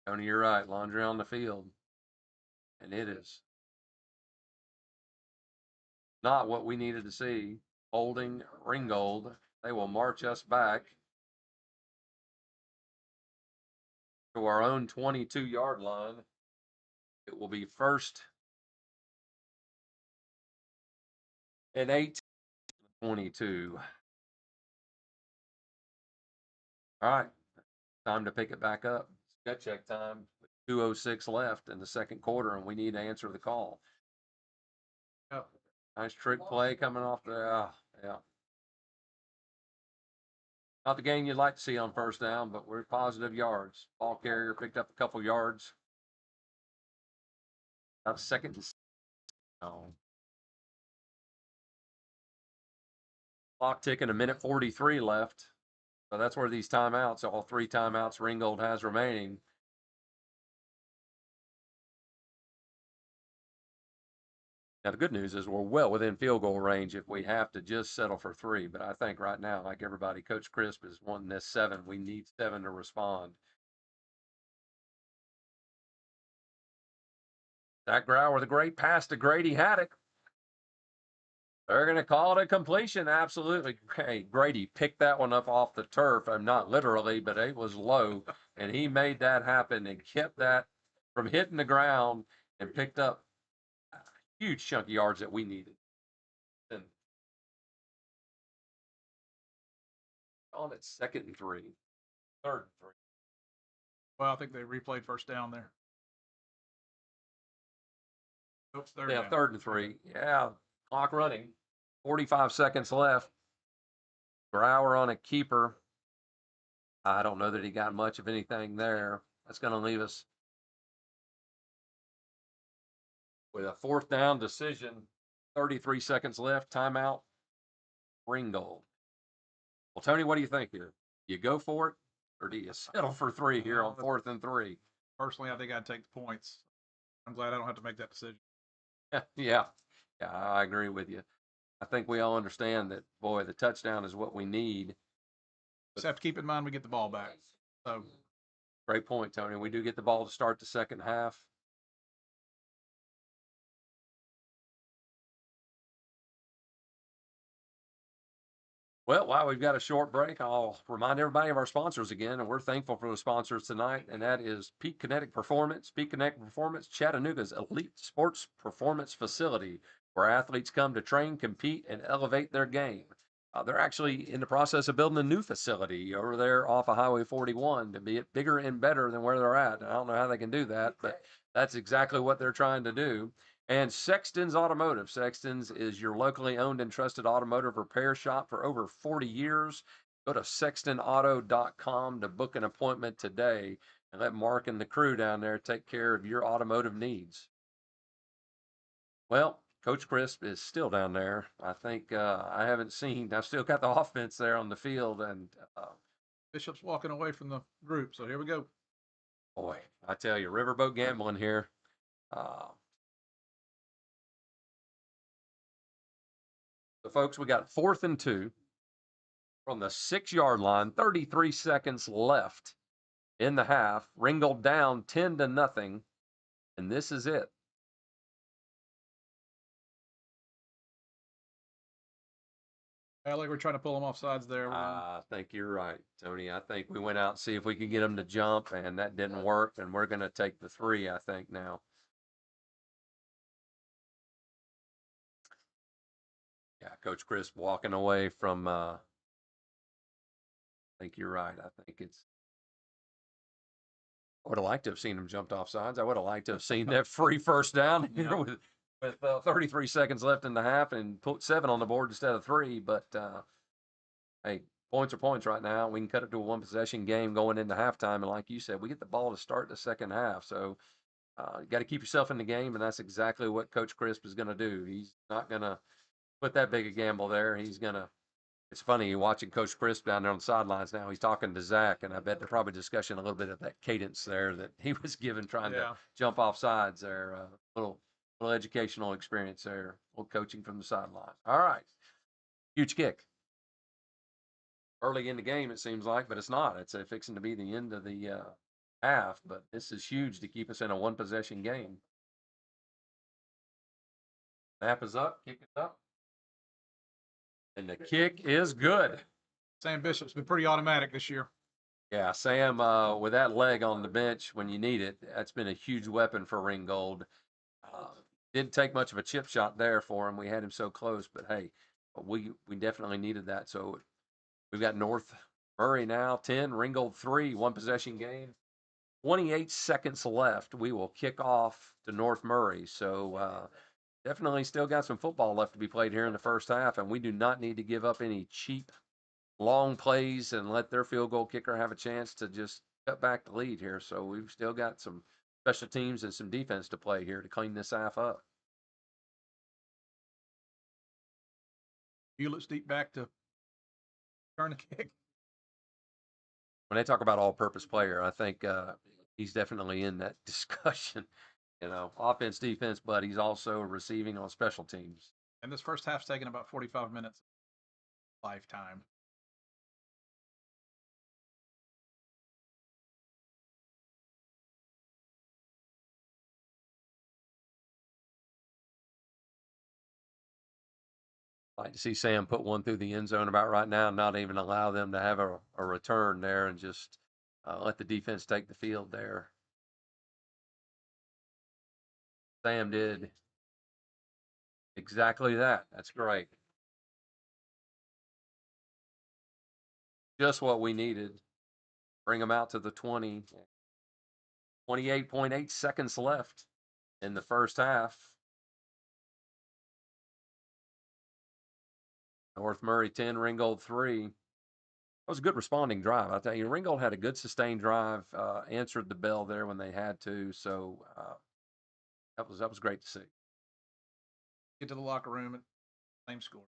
Tony, you're right. Laundry on the field. And it is not what we needed to see. Holding Ringgold. They will march us back to our own 22-yard line. It will be 1st and 8, 22. All right. Time to pick it back up. Gut check time. 2:06 left in the second quarter, and we need to answer the call. Oh. Nice trick play coming off the, yeah. Not the game you'd like to see on first down, but we're positive yards. Ball carrier picked up a couple yards. About 2nd and clock ticking, 1:43 left. So that's where these timeouts, all 3 timeouts Ringgold has remaining. Now, the good news is we're well within field goal range if we have to just settle for 3. But I think right now, like everybody, Coach Crisp is wanting this 7. We need 7 to respond. Zach Brower with a great pass to Grady Haddock. They're going to call it a completion. Absolutely. Hey, Grady picked that one up off the turf. I'm not literally, but it was low. And he made that happen and kept that from hitting the ground and picked up a huge chunk of yards that we needed. And on it, 2nd and 3, 3rd and 3. Well, I think they replayed first down there. Oops, third Yeah, down. 3rd and 3. Yeah, clock running. 45 seconds left. Brower on a keeper. I don't know that he got much of anything there. That's going to leave us with a 4th down decision. 33 seconds left. Timeout. Ringgold. Well, Tony, what do you think here? You go for it, or do you settle for 3 here on 4th and 3? Personally, I think I'd take the points. I'm glad I don't have to make that decision. Yeah, yeah, I agree with you. I think we all understand that, boy, the touchdown is what we need. Just have to keep in mind we get the ball back. So Great point, Tony. We do get the ball to start the second half. Well, while we've got a short break, I'll remind everybody of our sponsors again, and we're thankful for the sponsors tonight, and that is Peak Kinetic Performance. Peak Kinetic Performance, Chattanooga's elite sports performance facility, where athletes come to train, compete, and elevate their game. They're actually in the process of building a new facility over there off of Highway 41 to be bigger and better than where they're at. And I don't know how they can do that, but that's exactly what they're trying to do. And Sexton's Automotive. Sexton's is your locally owned and trusted automotive repair shop for over 40 years. Go to sextonauto.com to book an appointment today and let Mark and the crew down there take care of your automotive needs. Well, Coach Crisp is still down there. I think I haven't seen, I've still got the offense there on the field. And Bishop's walking away from the group. So here we go. boy, I tell you, riverboat gambling here. So, folks, we got 4th and 2 from the 6-yard line, 33 seconds left in the half. Ringgold down 10-0, and this is it. I like we're trying to pull them off sides there. I think you're right, Tony. I think we went out and see if we could get them to jump, and that didn't work. And we're going to take the 3, I think, now. Yeah, Coach Crisp walking away from. I think you're right. I think it's. I would have liked to have seen him jumped off sides. I would have liked to have seen that free first down here with 33 seconds left in the half and put 7 on the board instead of 3. But hey, points are points right now. We can cut it to a 1-possession game going into halftime. And like you said, we get the ball to start the second half. So you got to keep yourself in the game, and that's exactly what Coach Crisp is going to do. He's not going to put that big a gamble there. He's going to. It's funny watching Coach Crisp down there on the sidelines now. He's talking to Zach, and I bet they're probably discussing a little bit of that cadence there that he was given trying to jump off sides there. Little educational experience there, little coaching from the sideline. All right, huge kick. Early in the game, it seems like, but it's not. It's fixing to be the end of the half, but this is huge to keep us in a 1-possession game. Snap is up, kick is up, and the kick is good. Sam Bishop's been pretty automatic this year. Yeah, Sam, with that leg on the bench when you need it, that's been a huge weapon for Ringgold. Didn't take much of a chip shot there for him. We had him so close, but hey, we definitely needed that. So we've got North Murray now 10, Ringgold 3, 1-possession game. 28 seconds left. We will kick off to North Murray. So definitely still got some football left to be played here in the first half, and we do not need to give up any cheap long plays and let their field goal kicker have a chance to just cut back the lead here. So we've still got some special teams and some defense to play here to clean this half up. Hewlett's deep back to turn the kick. When they talk about all-purpose player, I think he's definitely in that discussion. You know, offense, defense, but he's also receiving on special teams. And this first half's taken about 45 minutes. Lifetime. Like to see Sam put one through the end zone about right now, not even allow them to have a return there and just let the defense take the field there. Sam did exactly that. That's great. Just what we needed. Bring them out to the 20. 28.8 seconds left in the first half. North Murray 10, Ringgold 3. That was a good responding drive. I tell you, Ringgold had a good sustained drive, answered the bell there when they had to. So that was great to see. Get to the locker room and same score.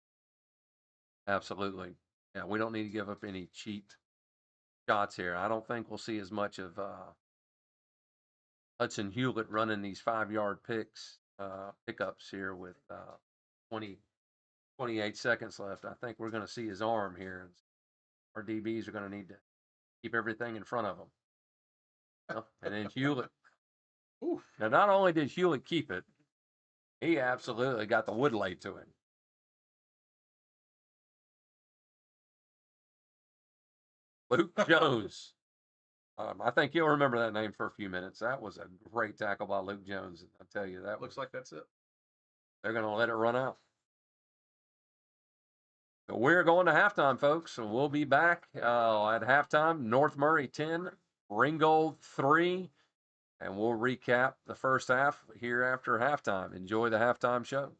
Absolutely. Yeah, we don't need to give up any cheap shots here. I don't think we'll see as much of Hudson Hewlett running these 5-yard pickups here with 20, 28 seconds left. I think we're going to see his arm here. And our DBs are going to need to keep everything in front of them. And then Hewlett. Oof. Now, not only did Hewlett keep it, he absolutely got the wood laid to him. Luke Jones. I think you'll remember that name for a few minutes. That was a great tackle by Luke Jones. I tell you, that Looks like that's it. they're going to let it run out. So we're going to halftime, folks. So we'll be back at halftime. North Murray 10, Ringgold 3, and we'll recap the first half here after halftime. Enjoy the halftime show.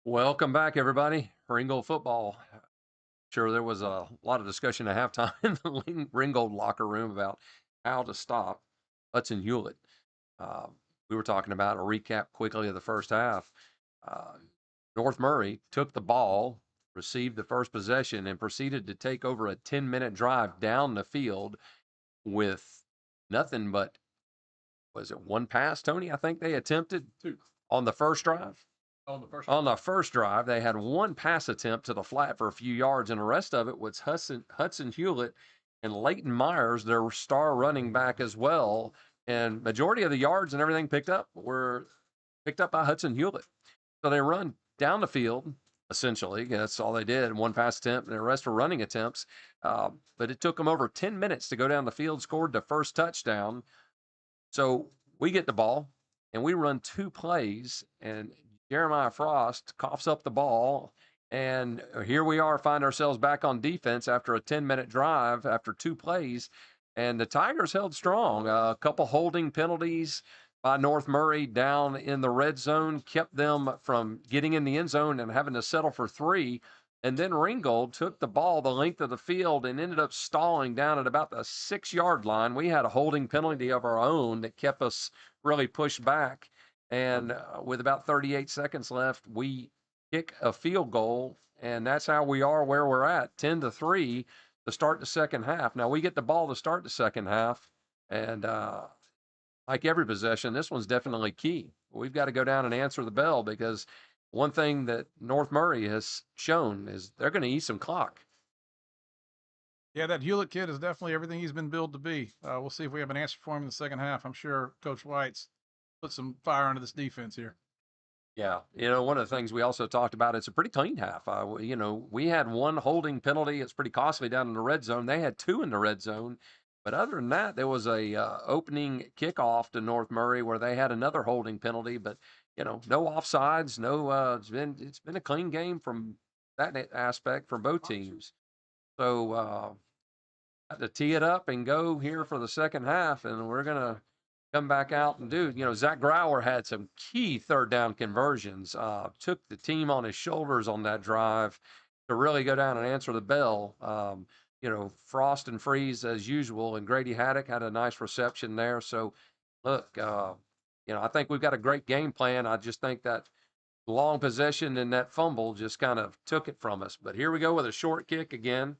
Welcome back, everybody. Ringgold football. Sure, there was a lot of discussion at halftime in the Ringgold locker room about how to stop Hudson Hewlett. Uh, we were talking about a recap quickly of the first half. Uh, North Murray took the ball, received the first possession, and proceeded to take over a 10-minute drive down the field with nothing but, was it one pass, Tony? I think they attempted Two on the first drive. on the first. On the first drive, they had one pass attempt to the flat for a few yards, and the rest of it was Hudson Hewlett and Leighton Myers, their star running back as well. And majority of the yards and everything picked up were picked up by Hudson Hewlett. So they run down the field, essentially. That's all they did. One pass attempt, and the rest were running attempts. But it took them over 10 minutes to go down the field, scored the first touchdown. So we get the ball and we run two plays, and Jeremiah Frost coughs up the ball. And here we are, find ourselves back on defense after a 10-minute drive after two plays. And the Tigers held strong. A couple holding penalties by North Murray down in the red zone kept them from getting in the end zone and having to settle for three. And then Ringgold took the ball the length of the field and ended up stalling down at about the 6-yard line. We had a holding penalty of our own that kept us really pushed back. And with about 38 seconds left, we kick a field goal. And that's how we are where we're at, 10-3 to start the second half. Now we get the ball to start the second half. And like every possession, this one's definitely key. We've got to go down and answer the bell because one thing that North Murray has shown is they're going to eat some clock. Yeah, that Hewlett kid is definitely everything he's been billed to be. We'll see if we have an answer for him in the second half. I'm sure Coach White's put some fire under this defense here. Yeah, one of the things we also talked about, it's a pretty clean half. We had one holding penalty. It's pretty costly down in the red zone. They had two in the red zone. But other than that, there was a opening kickoff to North Murray where they had another holding penalty. But no offsides, no. It's been a clean game from that aspect for both teams. So had to tee it up and go here for the second half, and we're gonna come back out and do. Zach Grauer had some key third down conversions. Took the team on his shoulders on that drive to really go down and answer the bell. Frost and Freeze as usual, and Grady Haddock had a nice reception there. So, look, I think we've got a great game plan. I just think that long possession and that fumble just kind of took it from us. But here we go with a short kick again.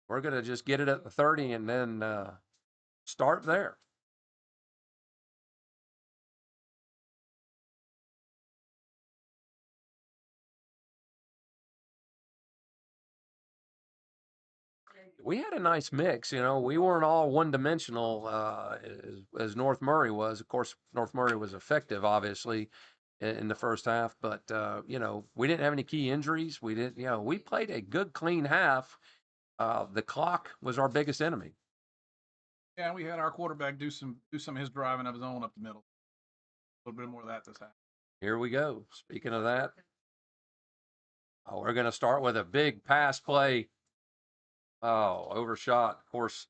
We're going to just get it at the 30 and then start there. We had a nice mix. We weren't all one dimensional as North Murray was. Of course, North Murray was effective, obviously, in the first half, but we didn't have any key injuries. We didn't, we played a good, clean half. The clock was our biggest enemy. Yeah, we had our quarterback do some of his driving of his own up the middle. A little bit more of that this half. Here we go. Speaking of that, we're going to start with a big pass play. Oh, overshot. Of course,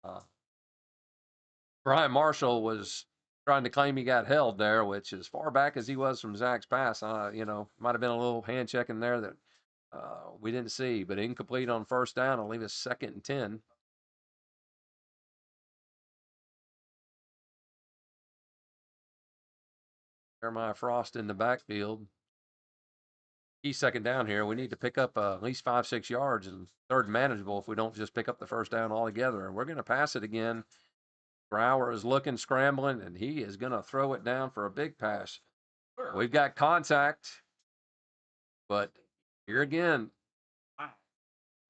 uh, Brian Marshall was trying to claim he got held there, which as far back as he was from Zach's pass, might have been a little hand check in there that we didn't see, but incomplete on first down. I'll leave us 2nd and 10. Jeremiah Frost in the backfield. Key second down here. We need to pick up at least 5-6 yards, and third manageable if we don't just pick up the first down altogether. And we're going to pass it again. Brower is looking, scrambling, and he is going to throw it down for a big pass. We've got contact, but here again,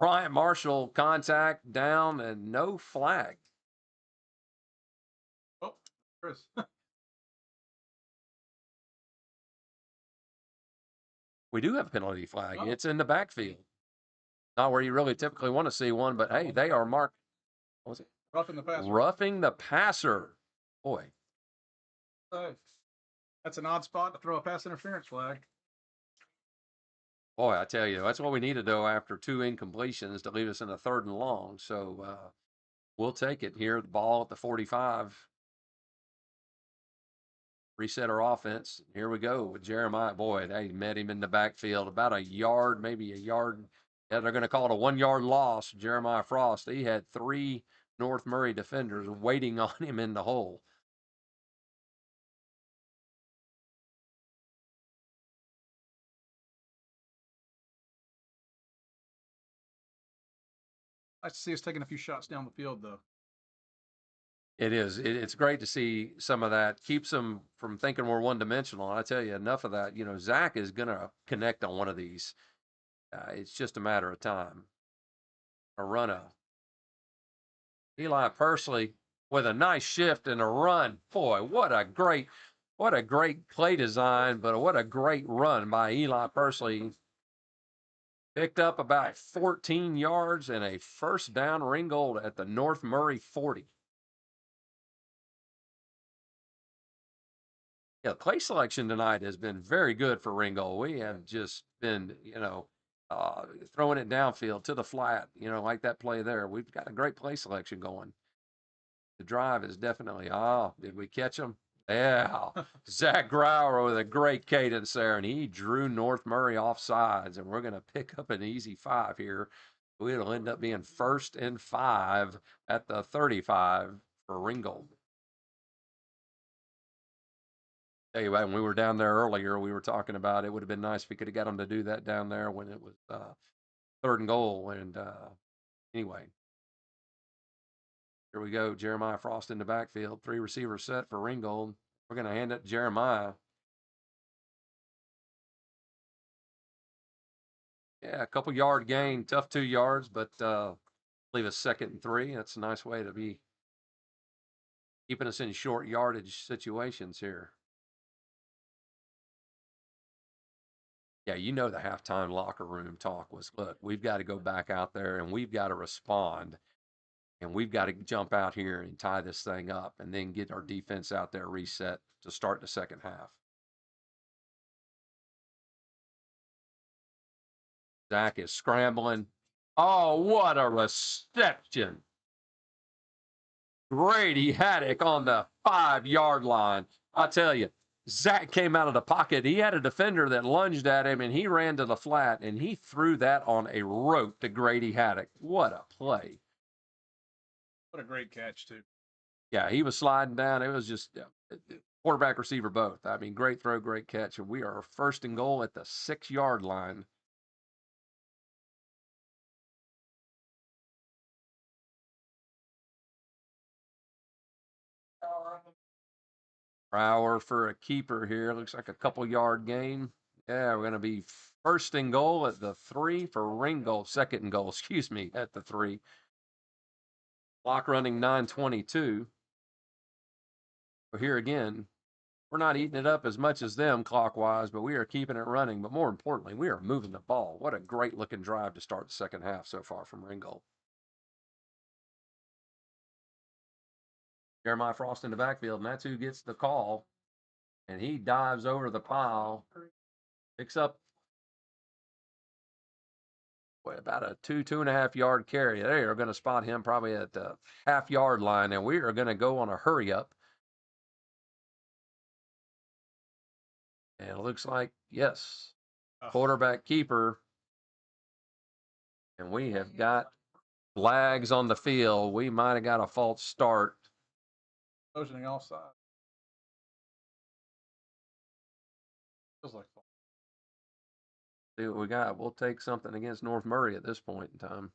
Bryant Marshall contact down and no flag. Oh, Chris. We do have a penalty flag. Oh. It's in the backfield. Not where you really typically want to see one, but hey, they are marked. What was it? Roughing the passer. Roughing the passer. Boy. That's an odd spot to throw a pass interference flag. Boy, I tell you, that's what we need to do after two incompletions to leave us in a 3rd and long. So we'll take it here. The ball at the 45. reset our offense. Here we go with Jeremiah. Boy, they met him in the backfield about a yard, maybe a yard. Yeah, they're going to call it a 1 yard loss. Jeremiah Frost. He had three North Murray defenders waiting on him in the hole. Nice to see us taking a few shots down the field, though. It is. It's great to see some of that. Keeps them from thinking we're one dimensional. I tell you, enough of that. You know, Zach is going to connect on one of these. It's just a matter of time. A run up. Eli Pursley with a nice shift and a run. Boy, what a great play design, but what a great run by Eli Pursley. Picked up about 14 yards and a first down. Ringgold at the North Murray 40. Yeah, play selection tonight has been very good for Ringgold. We have just been, throwing it downfield to the flat, like that play there. We've got a great play selection going. The drive is definitely, did we catch him? Yeah. Zach Grauer with a great cadence there, and he drew North Murray off sides, and we're going to pick up an easy 5 here. It'll end up being 1st and 5 at the 35 for Ringgold. Tell you what, when we were down there earlier, we were talking about it would have been nice if we could have got them to do that down there when it was 3rd and goal. And anyway, here we go. Jeremiah Frost in the backfield. 3 receiver set for Ringgold. We're going to hand it to Jeremiah. Yeah, a couple yard gain. Tough 2 yards, but leave us 2nd and 3. That's a nice way to be keeping us in short yardage situations here. Yeah, the halftime locker room talk was, look, we've got to go back out there and we've got to respond. And we've got to jump out here and tie this thing up and then get our defense out there reset to start the second half. Zach is scrambling. Oh, what a reception. Grady Haddock on the 5-yard line. I tell you, Zach came out of the pocket. He had a defender that lunged at him, and he ran to the flat, and he threw that on a rope to Grady Haddock. What a play. What a great catch, too. Yeah, he was sliding down. It was just quarterback, receiver, both. I mean, great throw, great catch. And we are 1st and goal at the 6-yard line. Brower for a keeper here. Looks like a couple yard gain. Yeah, we're going to be 1st and goal at the 3 for Ringgold. 2nd and goal, excuse me, at the 3. Clock running 9:22. But here again, we're not eating it up as much as them clockwise, but we are keeping it running. But more importantly, we are moving the ball. What a great looking drive to start the second half so far from Ringgold. Jeremiah Frost in the backfield, and that's who gets the call. And he dives over the pile, picks up about a 2.5 yard carry. They are going to spot him probably at the half-yard line, and we are going to go on a hurry up. And it looks like, yes, quarterback keeper. And we have got flags on the field. We might have got a false start. Motioning offside. Feels like false. See what we got. We'll take something against North Murray at this point in time.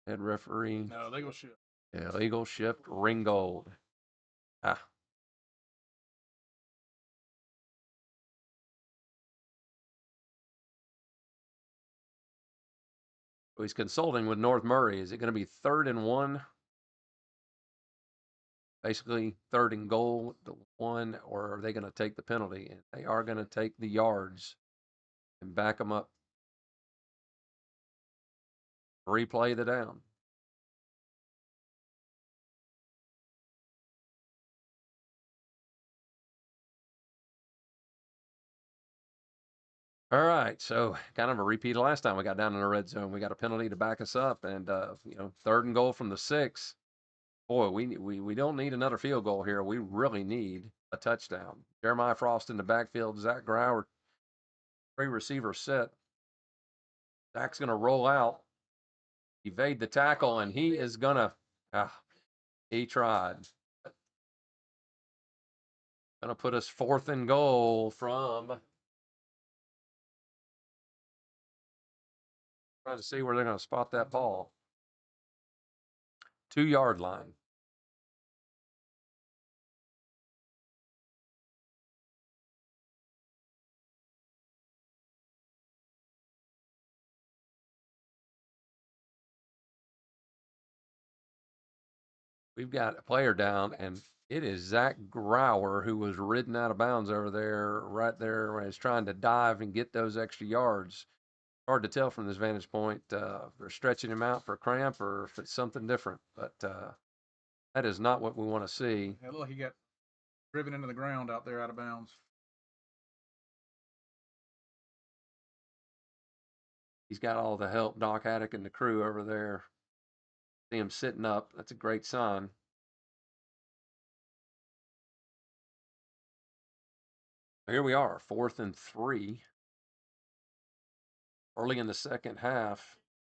Head referee. No, legal shift. Yeah, legal shift. Ringgold. He's consulting with North Murray. Is it going to be 3rd and 1? Basically 3rd and goal, the 1, or are they going to take the penalty? And they are going to take the yards and back them up. Replay the down. All right, so kind of a repeat of last time we got down in the red zone. We got a penalty to back us up, and 3rd and goal from the 6. Boy, we don't need another field goal here. We really need a touchdown. Jeremiah Frost in the backfield. Zach Grauer, 3-receiver set. Zach's going to roll out, evade the tackle, and he is going to, he tried. Going to put us 4th and goal from, trying to see where they're going to spot that ball. 2-yard line. We've got a player down, and it is Zach Grauer who was ridden out of bounds over there, right there, when he's trying to dive and get those extra yards. Hard to tell from this vantage point if they're stretching him out for cramp or if it's something different. But that is not what we want to see. Yeah, look, he got driven into the ground out there out of bounds. He's got all the help, Doc Haddock and the crew over there. See him sitting up. That's a great sign. Here we are, 4th and 3. Early in the second half,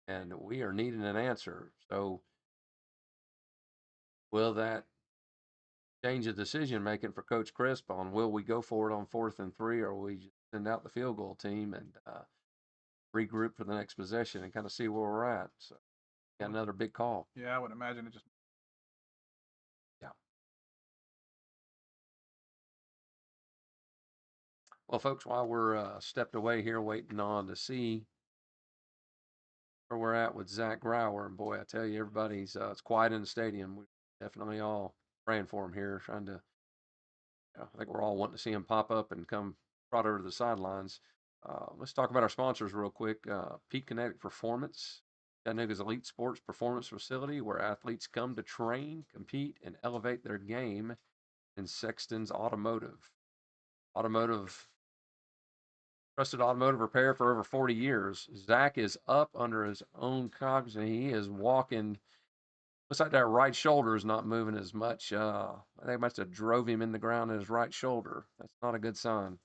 and we are needing an answer. So will that change the decision making for Coach Crisp on will we go for it on 4th and 3, or will we just send out the field goal team and regroup for the next possession and kind of see where we're at? So got another big call. Yeah, I would imagine it just. Yeah. Well, folks, while we're stepped away here waiting on to see where we're at with Zach Grauer, and boy, I tell you, everybody's it's quiet in the stadium. We're definitely all praying for him here, trying to. I think we're all wanting to see him pop up and come trot over to the sidelines. Let's talk about our sponsors real quick. Peak Kinetic Performance, Chattanooga's elite sports performance facility where athletes come to train, compete, and elevate their game. And Sexton's Automotive. Trusted automotive repair for over 40 years. Zach is up under his own cogs and he is walking. Looks like that right shoulder is not moving as much. I think I must have drove him in the ground in his right shoulder. That's not a good sign.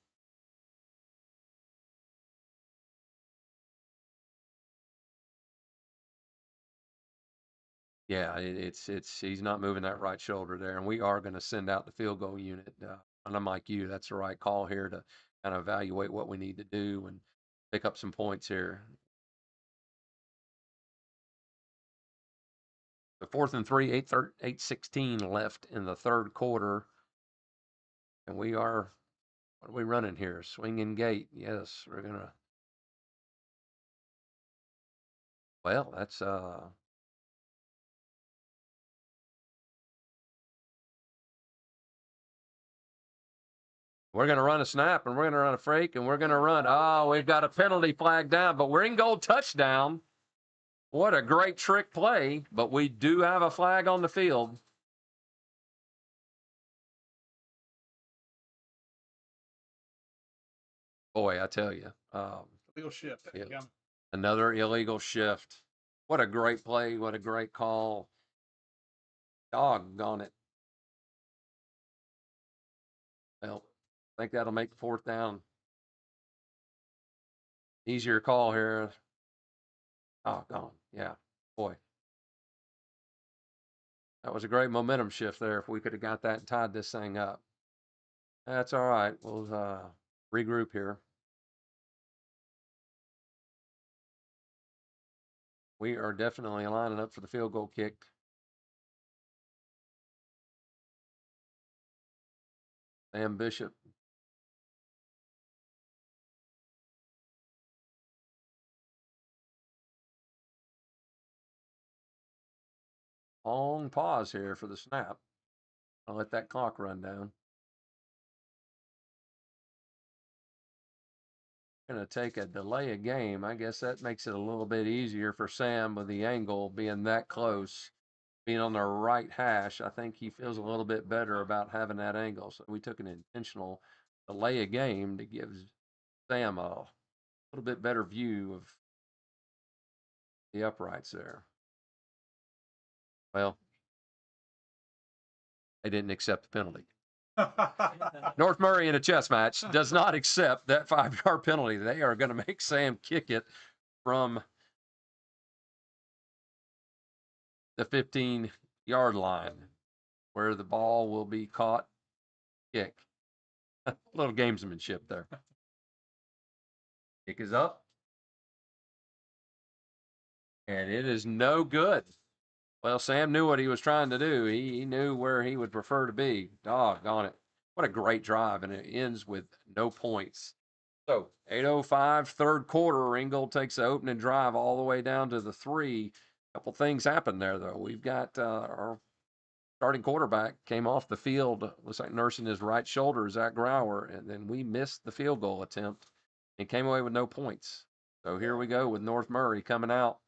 Yeah, it's he's not moving that right shoulder there, and we are going to send out the field goal unit. And I'm like you, that's the right call here to kind of evaluate what we need to do and pick up some points here. The 4th and 3, 8:16 left in the third quarter, and we are what are we running here? Swinging gate. Yes, we're gonna. Well, that's we're going to run a snap and we're going to run a fake and we're going to run. Oh, we've got a penalty flag down, but we're in Ringgold touchdown. What a great trick play, but we do have a flag on the field. Boy, I tell you. Illegal shift. Yeah, another illegal shift. What a great play. What a great call. Doggone it. Well, I think that'll make 4th down. Easier call here. Oh, gone. Yeah. Boy. That was a great momentum shift there. If we could have got that and tied this thing up. That's all right. We'll regroup here. We are definitely lining up for the field goal kick. Sam Bishop. Long pause here for the snap. I'll let that clock run down. Going to take a delay of game. I guess that makes it a little bit easier for Sam with the angle being that close. Being on the right hash, I think he feels a little bit better about having that angle. So we took an intentional delay of game to give Sam a little bit better view of the uprights there. Well, they didn't accept the penalty. North Murray in a chess match does not accept that 5-yard penalty. They are going to make Sam kick it from the 15-yard line where the ball will be caught. Kick. A little gamesmanship there. Kick is up. And it is no good. Well, Sam knew what he was trying to do. He knew where he would prefer to be. Doggone it. What a great drive. And it ends with no points. So 8:05, third quarter. Ringgold takes the opening drive all the way down to the 3. A couple things happened there, though. We've got our starting quarterback came off the field, looks like nursing his right shoulder, Zach Grauer, and then we missed the field goal attempt and came away with no points. So here we go with North Murray coming out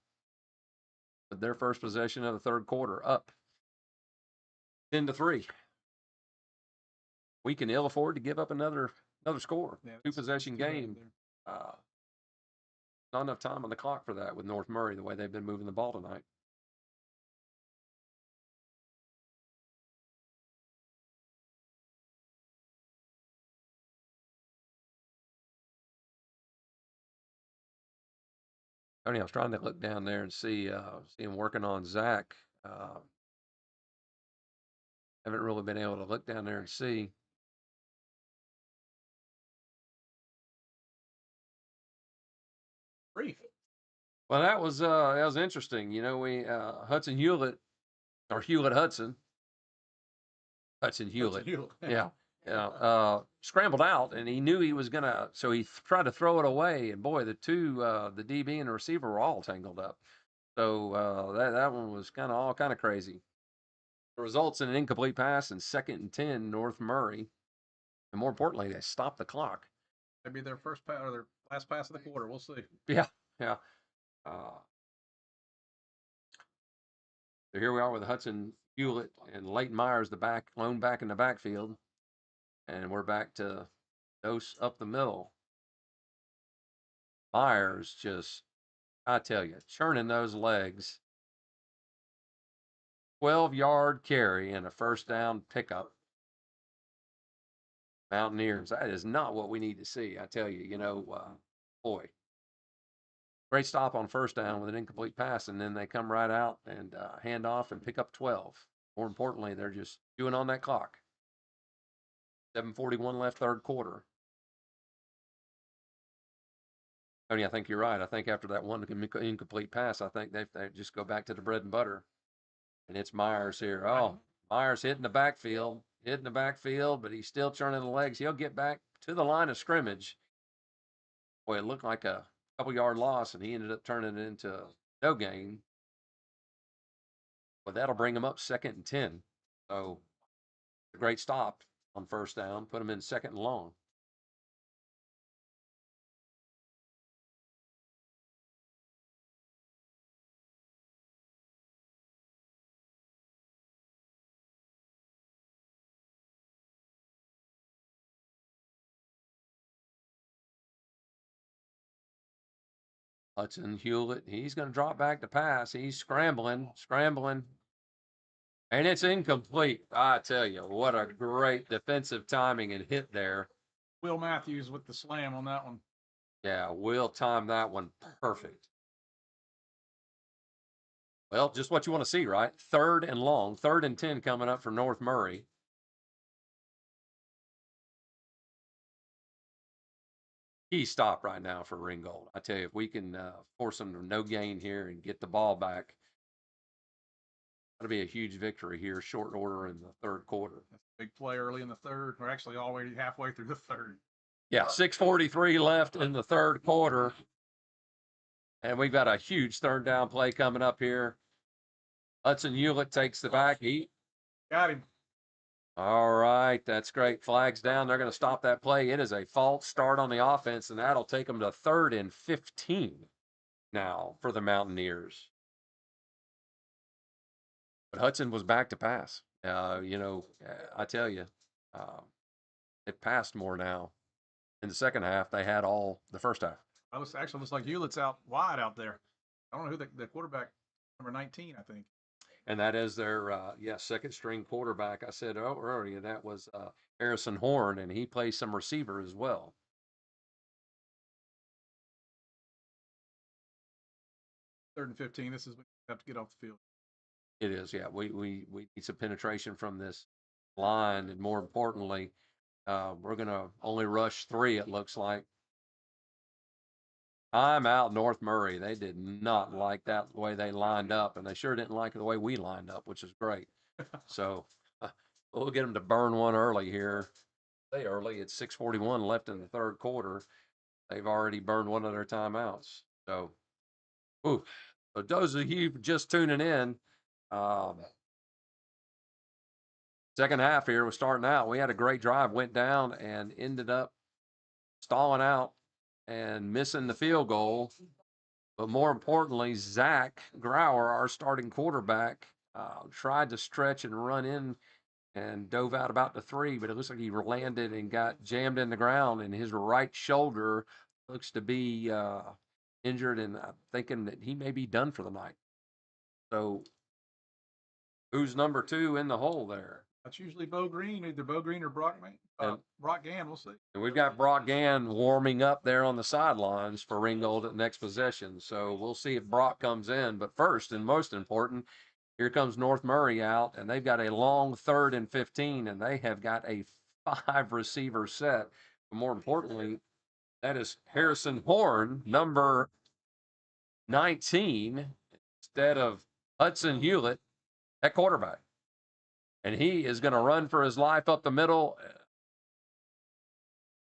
with their first possession of the third quarter, up 10-3. We can ill afford to give up another score. Yeah, 2-possession game. Not enough time on the clock for that with North Murray, the way they've been moving the ball tonight. Tony, I was trying to look down there and see him working on Zach. Haven't really been able to look down there and see. Brief. Well, that was interesting. You know, we Hudson Hewlett or Hewlett Hudson. Hudson Hewlett. Yeah. Yeah. Scrambled out and he knew he was gonna, so he tried to throw it away. And boy, the DB and the receiver were all tangled up. So that one was all kind of crazy. It results in an incomplete pass and 2nd and 10, North Murray. And more importantly, they stopped the clock. Maybe their first pass or their last pass of the quarter. We'll see. Yeah. Yeah. So here we are with Hudson Hewlett and Leighton Myers, the lone back in the backfield. And we're back to dose up the middle. Myers just, I tell you, churning those legs. 12-yard carry and a first down pickup. Mountaineers, that is not what we need to see. I tell you, boy, great stop on first down with an incomplete pass, and then they come right out and hand off and pick up 12. More importantly, they're just chewing on that clock. 7:41 left, third quarter. Tony, I think you're right. I think after that one incomplete pass, I think they just go back to the bread and butter. And it's Myers here. Oh, Myers hitting the backfield, but he's still churning the legs. He'll get back to the line of scrimmage. Boy, it looked like a couple-yard loss, and he ended up turning it into no gain. But that'll bring him up 2nd and 10. So a great stop on first down, put him in 2nd and long. Hudson Hewlett, he's going to drop back to pass. He's scrambling. And it's incomplete. I tell you, what a great defensive timing and hit there. Will Matthews with the slam on that one. Yeah, Will timed that one perfect. Well, just what you want to see, right? 3rd and long, 3rd and 10 coming up for North Murray. Key stop right now for Ringgold. I tell you, if we can force them to no gain here and get the ball back, that'll be a huge victory here, short order in the third quarter. That's a big play early in the third, or actually already halfway through the third. Yeah, 6:43 left in the third quarter. And we've got a huge third down play coming up here. Hudson Hewlett takes the back. Got him. All right, that's great. Flags down. They're going to stop that play. It is a false start on the offense, and that'll take them to 3rd and 15 now for the Mountaineers. But Hudson was back to pass. I tell you, it passed more now. In the second half, they had all the first half. I was actually looks like Hewlett's out wide out there. I don't know who the quarterback, number 19, I think. And that is their second string quarterback. I said earlier that was Harrison Horn, and he plays some receiver as well. 3rd and 15. This is when you have to get off the field. It is, yeah. We need some penetration from this line, and more importantly, we're gonna only rush three. It looks like. I'm out North Murray. They did not like that the way they lined up, and they sure didn't like the way we lined up, which is great. So we'll get them to burn one early here. Say early. It's 6:41 left in the third quarter. They've already burned one of their timeouts. So, ooh. So those of you just tuning in, um, second half here was starting out. We had a great drive, went down and ended up stalling out and missing the field goal. But more importantly, Zach Grauer, our starting quarterback, tried to stretch and run in and dove out about the three, but it looks like he landed and got jammed in the ground, and his right shoulder looks to be injured, and I'm thinking that he may be done for the night. So, who's number two in the hole there? That's usually Bo Green, either Bo Green or Brock Gann. We'll see. And we've got Brock Gann warming up there on the sidelines for Ringgold at the next possession. So we'll see if Brock comes in. But first and most important, here comes North Murray out, and they've got a long 3rd and 15, and they have got a 5 receiver set. But more importantly, that is Harrison Horn, number 19, instead of Hudson Hewlett at quarterback. And he is going to run for his life up the middle.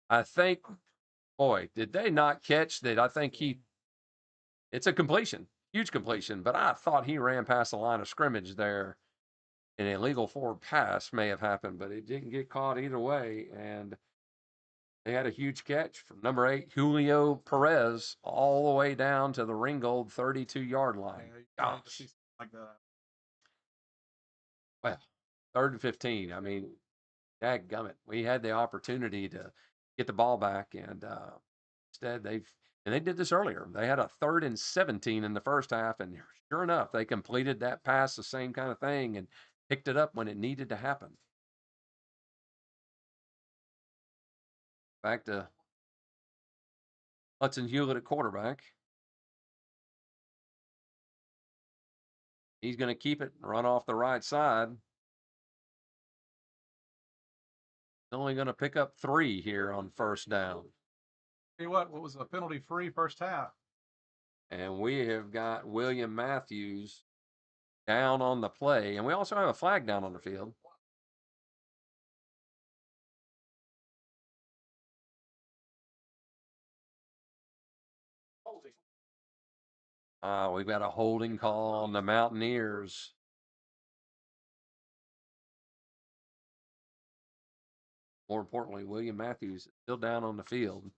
I think, boy, did they not catch that? I think it's a completion, huge completion, but I thought he ran past the line of scrimmage there. An illegal forward pass may have happened, but it didn't get caught either way. And they had a huge catch from number 8, Julio Perez, all the way down to the Ringgold 32-yard line. Gosh. Like that. Well, 3rd and 15. I mean, dadgummit. We had the opportunity to get the ball back, and instead they did this earlier. They had a 3rd and 17 in the first half, and sure enough, they completed that pass, the same kind of thing, and picked it up when it needed to happen. Back to Hudson Hewlett at quarterback. He's going to keep it and run off the right side. He's only going to pick up 3 here on first down. Tell you what was a penalty-free first half? And we have got William Matthews down on the play, and we also have a flag down on the field. We've got a holding call on the Mountaineers. More importantly, William Matthews is still down on the field.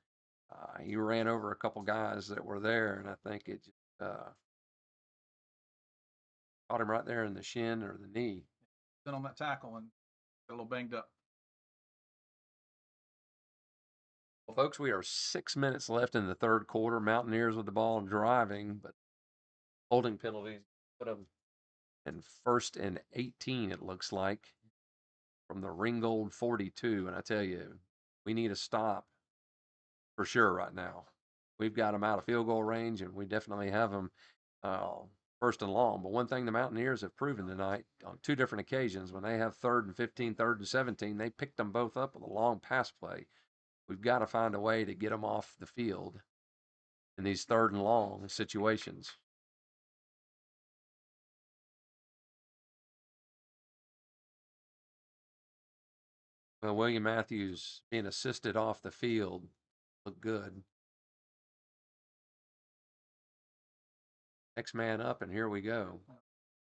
He ran over a couple guys that were there, and I think it just caught him right there in the shin or the knee. Been on that tackle and got a little banged up. Well, folks, we are 6 minutes left in the third quarter. Mountaineers with the ball driving, but holding penalties put them in 1st and 18, it looks like, from the Ringgold 42. And I tell you, we need a stop for sure right now. We've got them out of field goal range, and we definitely have them first and long. But one thing the Mountaineers have proven tonight on 2 different occasions, when they have 3rd and 15, 3rd and 17, they picked them both up with a long pass play. We've got to find a way to get them off the field in these 3rd and long situations. Well, William Matthews being assisted off the field looked good. Next man up, and here we go.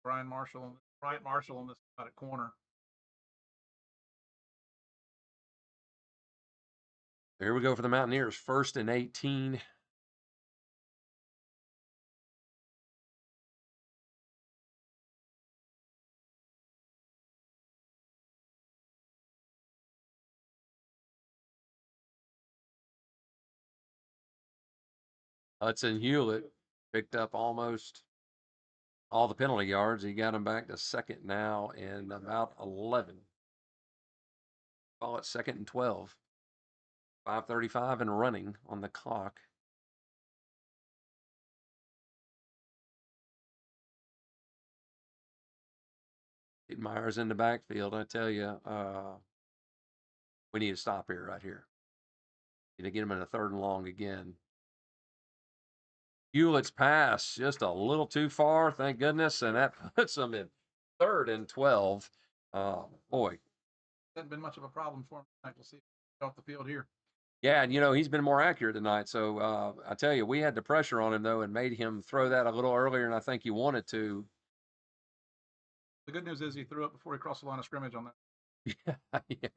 Bryant Marshall on this side at corner. Here we go for the Mountaineers. 1st and 18. Hudson Hewlett picked up almost all the penalty yards. He got him back to second now and about 11. Call it second and 12. 5:35 and running on the clock. Myers in the backfield. I tell you, we need to stop here, right here. Need to get him in a 3rd and long again. Hewlett's pass just a little too far, thank goodness, and that puts him in 3rd and 12. Boy, Hasn't been much of a problem for him tonight. We'll see if he's off the field here. yeah, and he's been more accurate tonight. So I tell you, we had the pressure on him though, and made him throw that a little earlier than I think he wanted to. The good news is he threw it before he crossed the line of scrimmage on that. Yeah,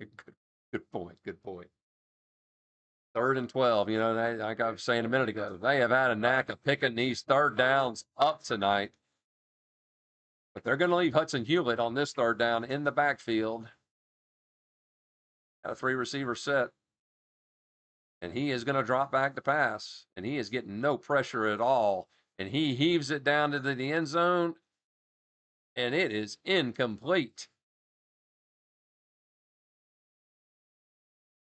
good point. Good point. 3rd and 12. Like I was saying a minute ago, they have had a knack of picking these 3rd downs up tonight. But they're going to leave Hudson Hewlett on this 3rd down in the backfield. Got a 3-receiver set. And he is going to drop back to pass. And he is getting no pressure at all. And he heaves it down to the end zone. And it is incomplete.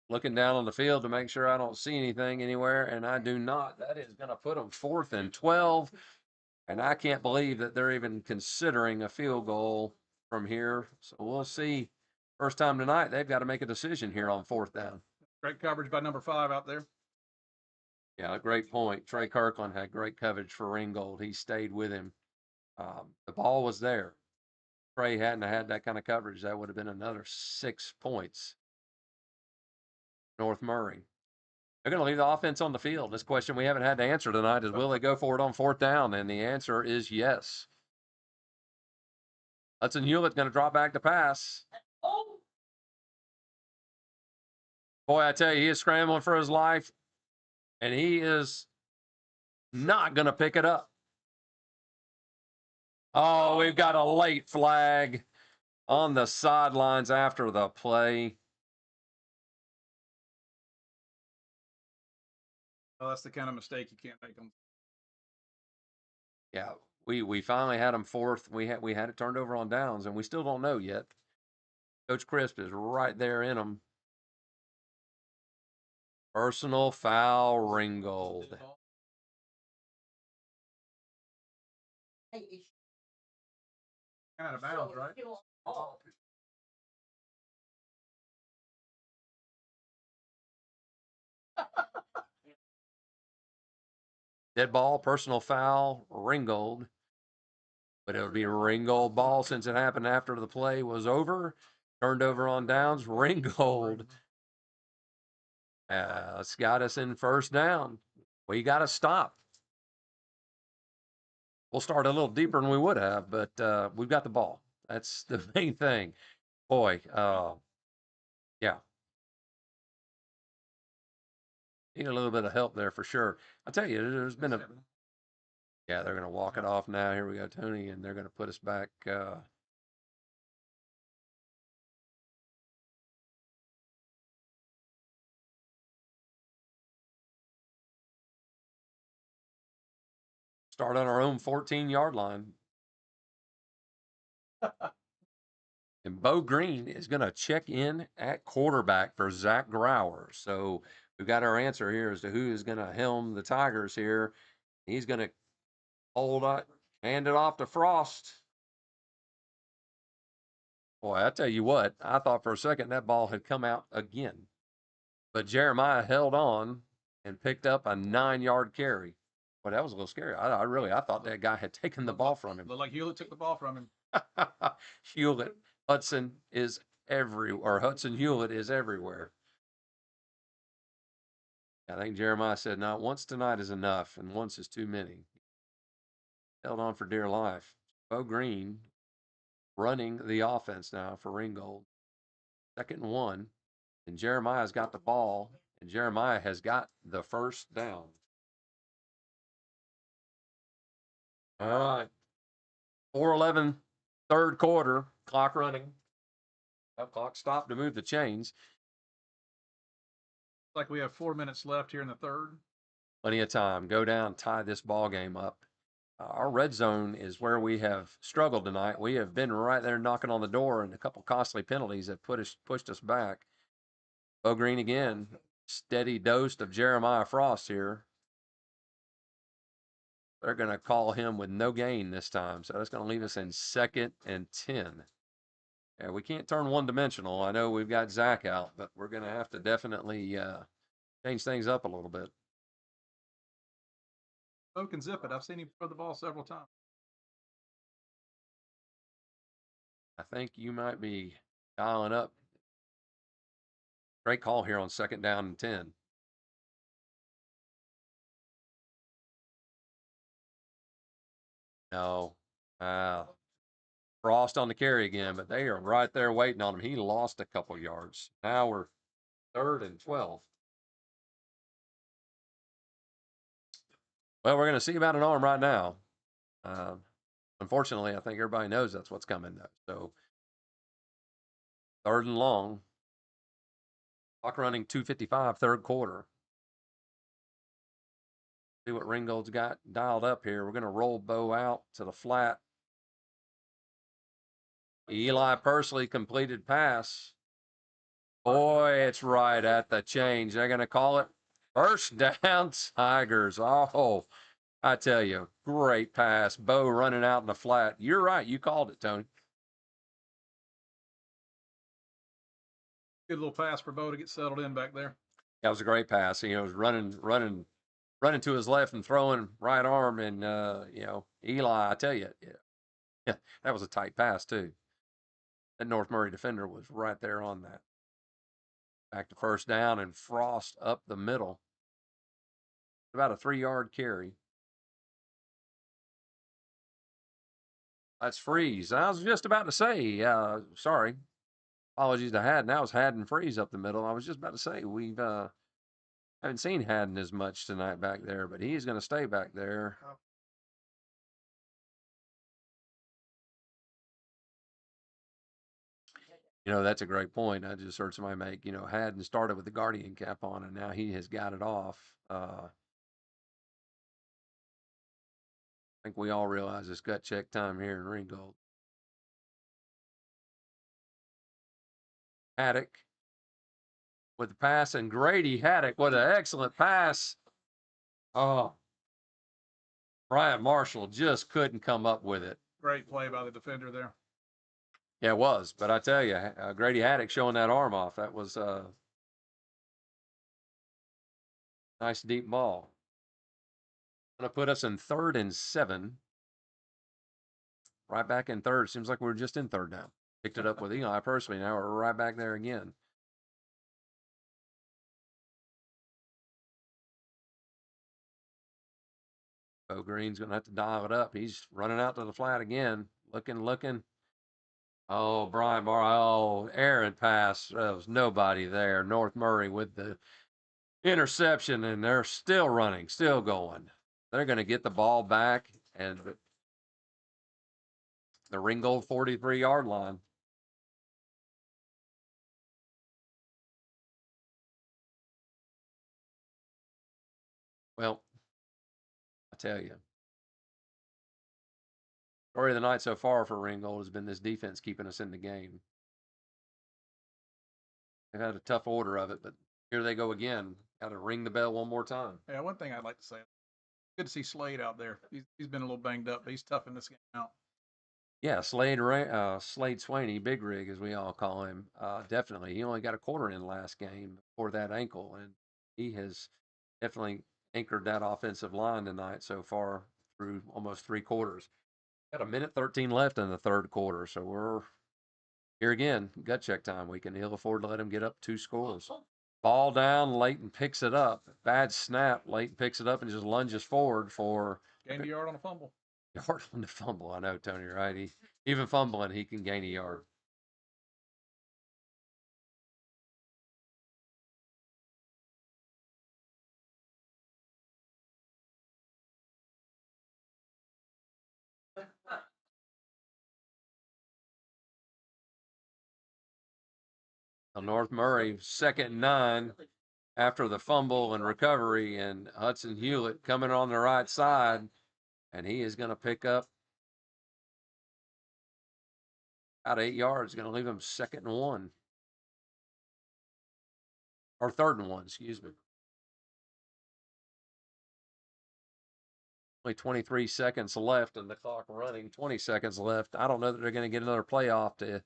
Looking down on the field to make sure I don't see anything anywhere. And I do not. That is going to put them 4th and 12. And I can't believe that they're even considering a field goal from here. So we'll see. First time tonight, they've got to make a decision here on 4th down. Great coverage by number 5 out there. Yeah, great point. Trey Kirkland had great coverage for Ringgold. He stayed with him. The ball was there. Trey hadn't had that kind of coverage. That would have been another 6 points. North Murray. They're going to leave the offense on the field. This question we haven't had to answer tonight is, will they go for it on 4th down? And the answer is yes. Hudson Hewlett's going to drop back to pass. Boy, I tell you, he is scrambling for his life, and he is not going to pick it up. Oh, we've got a late flag on the sidelines after the play. Well, that's the kind of mistake you can't make them. Yeah, we finally had him 4th. We had it turned over on downs, and we still don't know yet. Coach Crisp is right there in them. Personal foul, Ringgold. Out of bounds, right? Dead ball, personal foul, Ringgold. But it would be Ringgold ball since it happened after the play was over. Turned over on downs, Ringgold. It's got us in 1st down. We got to stop. We'll start a little deeper than we would have, but we've got the ball. That's the main thing. Boy, yeah. Need a little bit of help there for sure. I'll tell you, there's been a... Yeah, they're going to walk it off now. Here we go, Tony, and they're going to put us back... Start on our own 14-yard line. And Bo Green is going to check in at quarterback for Zach Grauer. So we've got our answer here as to who is going to helm the Tigers here. He's going to hand it off to Frost. Boy, I tell you what, I thought for a second that ball had come out again. But Jeremiah held on and picked up a 9-yard carry. Well, that was a little scary. I thought that guy had taken the ball from him. Looked like Hewlett took the ball from him. Hewlett. Hudson Hewlett is everywhere. I think Jeremiah said, "No, once tonight is enough, and once is too many." Held on for dear life. Bo Green running the offense now for Ringgold. 2nd and 1, and Jeremiah's got the ball, and Jeremiah has got the 1st down. All right. 4:11, 3rd quarter, clock running. Clock stopped to move the chains. Like we have 4 minutes left here in the 3rd. Plenty of time. Go down, tie this ball game up. Our red zone is where we have struggled tonight. We have been right there knocking on the door, and a couple costly penalties have pushed us back. Bo Green again, steady dose of Jeremiah Frost here. They're going to call him with no gain this time, so that's going to leave us in 2nd and 10. Yeah, we can't turn one-dimensional. I know we've got Zach out, but we're going to have to definitely change things up a little bit. Bo can zip it. I've seen him throw the ball several times. I think you might be dialing up. Great call here on 2nd down and 10. No. Frost on the carry again, but they are right there waiting on him. He lost a couple yards. Now we're 3rd and 12. Well, we're going to see about an arm right now. Unfortunately, I think everybody knows that's what's coming, though. So 3rd and long. Clock running 2:55, 3rd quarter. See what Ringgold's got dialed up here. We're going to roll Bo out to the flat. Eli Pursley completed pass. Boy, it's right at the change. They're going to call it first down Tigers. Oh, I tell you, great pass. Bo running out in the flat. You're right. You called it, Tony. Good little pass for Bo to get settled in back there. That was a great pass. He was running to his left and throwing right arm. And, Eli, I tell you, yeah, that was a tight pass, too. That North Murray defender was right there on that. Back to first down, and Frost up the middle. About a 3-yard carry. That's Freeze. I was just about to say, sorry. Apologies to Haddon. That was Haddon Freeze up the middle. I was just about to say, we've haven't seen Haddon as much tonight back there, but he's going to stay back there. That's a great point. I just heard somebody make, Haddon started with the Guardian cap on, and now he has got it off. I think we all realize it's gut check time here in Ringgold. Haddock with the pass, and Grady Haddock with an excellent pass. Oh, Brian Marshall just couldn't come up with it. Great play by the defender there. Yeah, it was. But I tell you, Grady Haddock showing that arm off. That was a nice deep ball. Going to put us in 3rd and 7. Right back in 3rd. Seems like we were just in 3rd now. Picked it up with Eli personally. Now we're right back there again. Bo Green's going to have to dial it up. He's running out to the flat again. Looking. Oh, Brian Morrow. Oh, Aaron pass. There was nobody there. North Murray with the interception, and they're still running, still going. They're going to get the ball back, and the Ringgold 43-yard line. Well, I tell you, story of the night so far for Ringgold has been this defense keeping us in the game. They've had a tough order of it, but here they go again. Got to ring the bell one more time. Yeah, one thing I'd like to say, good to see Slade out there. He's been a little banged up, but he's tough in this game out. Yeah, Slade Swaney, Big Rig, as we all call him, definitely. He only got a quarter in last game for that ankle, and he has definitely anchored that offensive line tonight so far through almost 3 quarters. Got a minute 13 left in the 3rd quarter, so we're here again, gut check time. We can ill afford to let him get up 2 scores. Ball down, Leighton picks it up. Bad snap. Leighton picks it up and just lunges forward for gain a yard on a fumble. Yard on the fumble. I know, Tony, right? Even fumbling, he can gain a yard. North Murray, 2nd and 9 after the fumble and recovery, and Hudson Hewlett coming on the right side. and he is going to pick up about 8 yards. Going to leave him 2nd and 1 or 3rd and 1. Excuse me. Only 23 seconds left and the clock running. 20 seconds left. I don't know that they're going to get another playoff to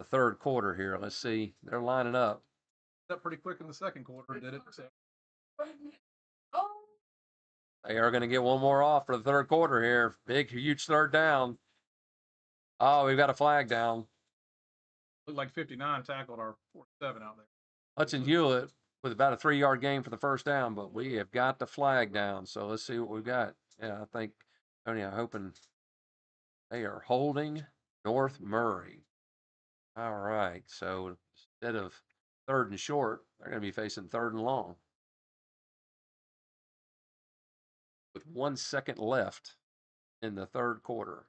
the 3rd quarter here. Let's see. They're lining up. Up pretty quick in the 2nd quarter, did it? So. They are going to get one more off for the 3rd quarter here. Big, huge 3rd down. Oh, we've got a flag down. Looked like 59 tackled our 47 out there. Hudson Hewlett with about a 3-yard gain for the 1st down, but we have got the flag down. So let's see what we've got. Yeah, I think, Tony, I'm hoping they are holding North Murray. All right. So instead of 3rd and short, they're going to be facing 3rd and long. With 1 second left in the 3rd quarter.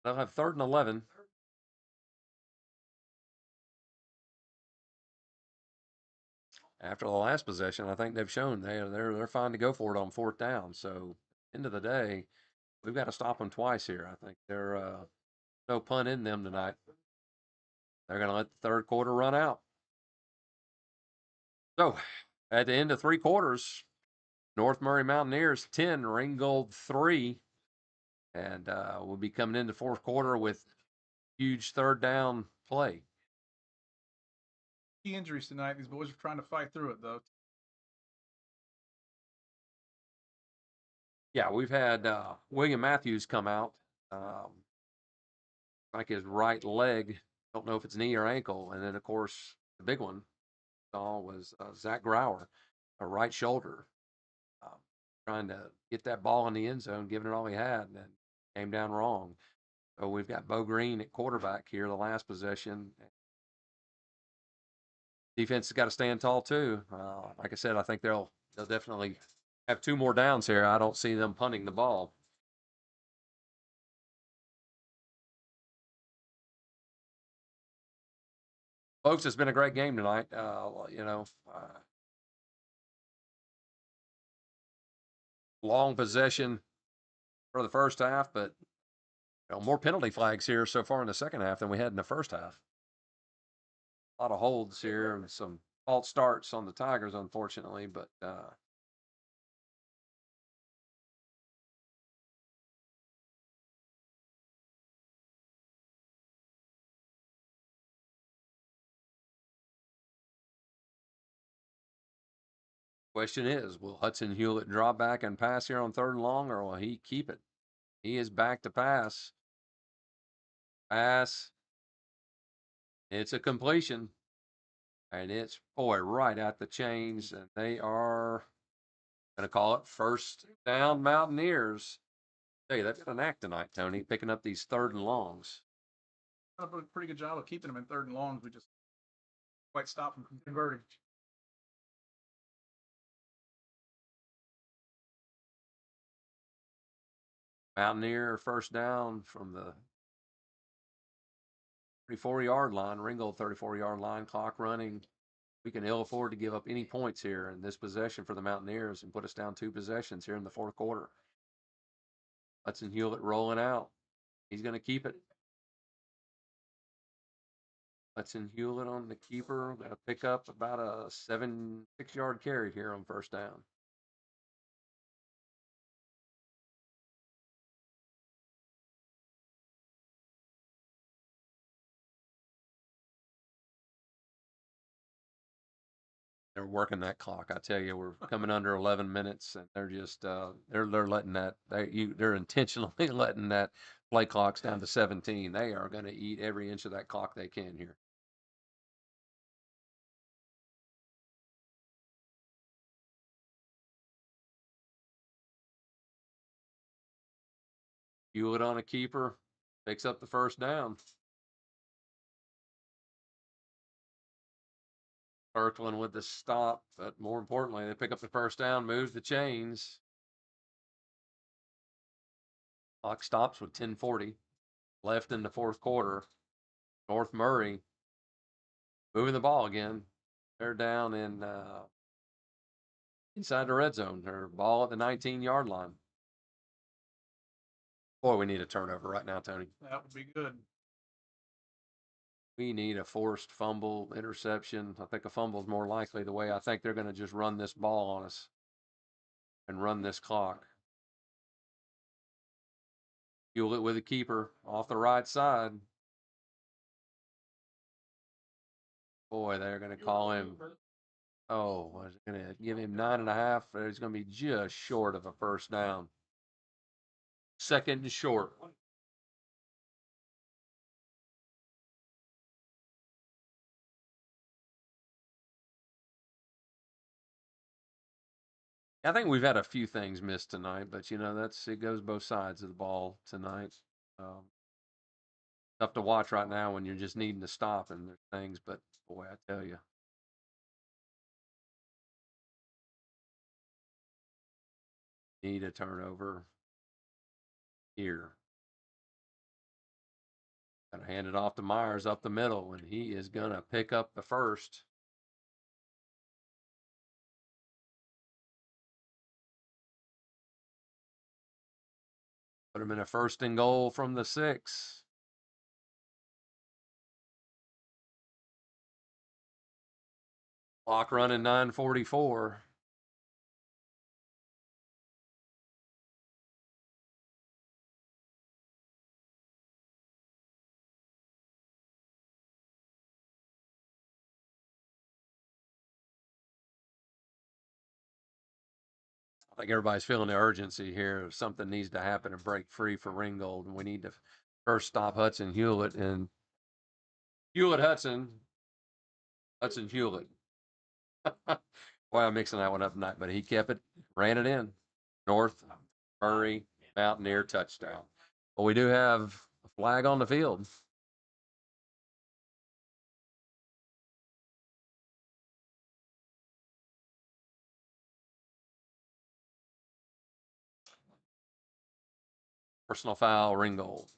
They'll have 3rd and 11. After the last possession, I think they've shown they're fine to go for it on 4th down. So, end of the day, we've got to stop them twice here. I think they're no pun in them tonight. They're going to let the 3rd quarter run out. So, at the end of 3 quarters, North Murray Mountaineers 10, Ringgold 3, and we'll be coming into 4th quarter with huge 3rd down play. Key injuries tonight. These boys are trying to fight through it, though. Yeah, we've had William Matthews come out, like his right leg. Don't know if it's knee or ankle. And then, of course, the big one saw was Zach Grauer, a right shoulder, um, trying to get that ball in the end zone, giving it all he had, and then came down wrong. So we've got Bo Green at quarterback here, the last possession. Defense has got to stand tall too. Like I said, I think they'll definitely have 2 more downs here. I don't see them punting the ball. Folks, it's been a great game tonight. Long possession for the 1st half, but more penalty flags here so far in the 2nd half than we had in the 1st half. A lot of holds here and some false starts on the Tigers, unfortunately, but question is, will Hudson Hewlett draw back and pass here on 3rd and long, or will he keep it? He is back to pass. Pass. It's a completion. And it's, boy, right at the chains. And they are going to call it 1st down Mountaineers. Hey, they've got an act tonight, Tony, picking up these 3rd and longs. Done a pretty good job of keeping them in 3rd and longs. We just quite stop them from converting. Mountaineer 1st down from the 34-yard line, Ringgold 34-yard line, clock running. We can ill afford to give up any points here in this possession for the Mountaineers and put us down 2 possessions here in the 4th quarter. Hudson Hewlett rolling out. He's going to keep it. Hudson Hewlett on the keeper. Got to pick up about a 6-yard carry here on 1st down. They're working that clock. I tell you, we're coming under 11 minutes, and they're just they're letting that they're intentionally letting that play clocks down to 17. They are going to eat every inch of that clock they can here. Hewlett on a keeper picks up the 1st down. Kirkland with the stop, but more importantly, they pick up the 1st down, moves the chains. Clock stops with 10:40 left in the 4th quarter. North Murray moving the ball again. They're down in inside the red zone. They're ball at the 19-yard line. Boy, we need a turnover right now, Tony. That would be good. We need a forced fumble, interception. I think a fumble is more likely the way I think they're going to just run this ball on us and run this clock. Fuel it with a keeper off the right side. Boy, they're going to call him. Oh, was going to give him 9.5. He's going to be just short of a first down. Second and short. I think we've had a few things missed tonight, but it goes both sides of the ball tonight. Tough to watch right now when you're just needing to stop and there's things, but boy, I tell you, need a turnover here. Got to hand it off to Myers up the middle, and he is going to pick up the first. Put him in a 1st and goal from the 6. Clock running 9:44. I think everybody's feeling the urgency here. Something needs to happen and break free for Ringgold, and we need to first stop Hudson Hewlett and Hewlett Hudson Hewlett. Boy, I'm mixing that one up tonight, but he kept it, ran it in. North Murray Mountaineer touchdown. Well, we do have a flag on the field. Personal foul, Ringgold.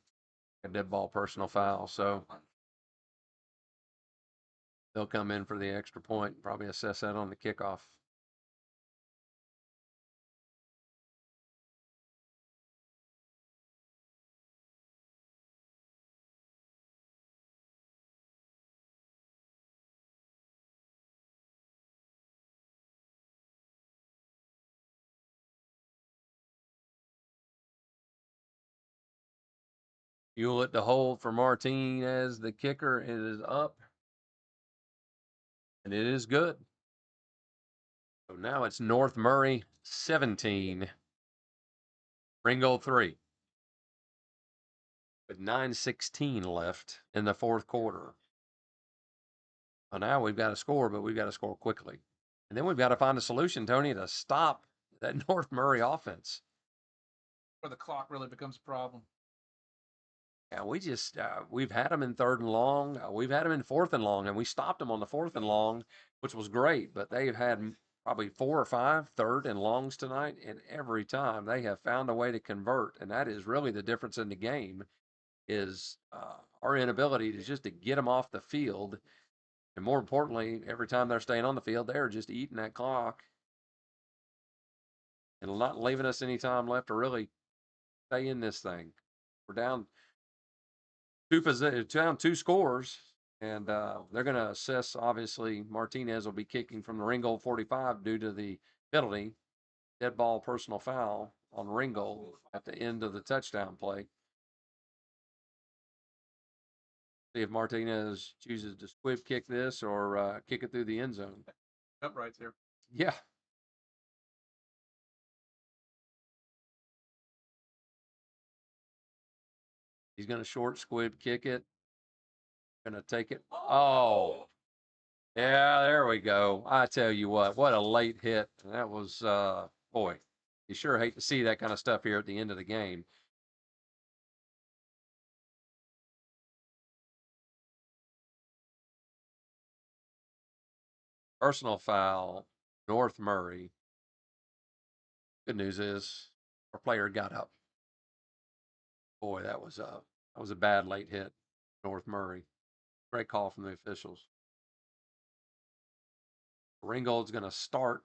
A dead ball personal foul. So they'll come in for the extra point, probably assess that on the kickoff. Hewlett to hold for Martinez. The kicker is up, and it is good. So now it's North Murray 17, Ringgold 3, with 9:16 left in the 4th quarter. Well, now we've got to score, but we've got to score quickly. And then we've got to find a solution, Tony, to stop that North Murray offense. Where the clock really becomes a problem. Yeah, we've had them in 3rd and long. We've had them in 4th and long, and we stopped them on the 4th and long, which was great. But they've had probably 4 or 5 3rd and longs tonight, and every time they have found a way to convert. And that is really the difference in the game is our inability to just to get them off the field. And more importantly, every time they're staying on the field, they're just eating that clock and not leaving us any time left to really stay in this thing. We're down down 2 scores, and they're going to assess. Obviously, Martinez will be kicking from the Ringgold 45 due to the penalty, dead ball personal foul on Ringgold at the end of the touchdown play. See if Martinez chooses to squib kick this or kick it through the end zone. Uprights here. Yeah. He's going to short squib kick it. Going to take it. Oh, yeah, there we go. I tell you what a late hit. That was, boy, you sure hate to see that kind of stuff here at the end of the game. Personal foul, North Murray. Good news is our player got up. Boy, that was a bad late hit, North Murray. Great call from the officials. Ringgold's going to start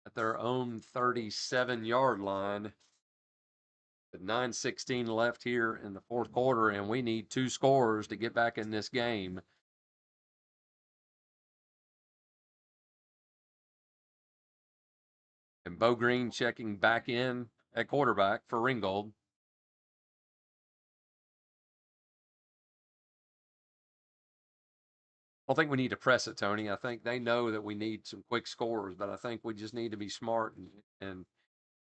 at their own 37-yard line. With 9:16 left here in the fourth quarter, and we need 2 scores to get back in this game. And Bo Green checking back in at quarterback for Ringgold. I don't think we need to press it, Tony. I think they know that we need some quick scores, but I think we just need to be smart and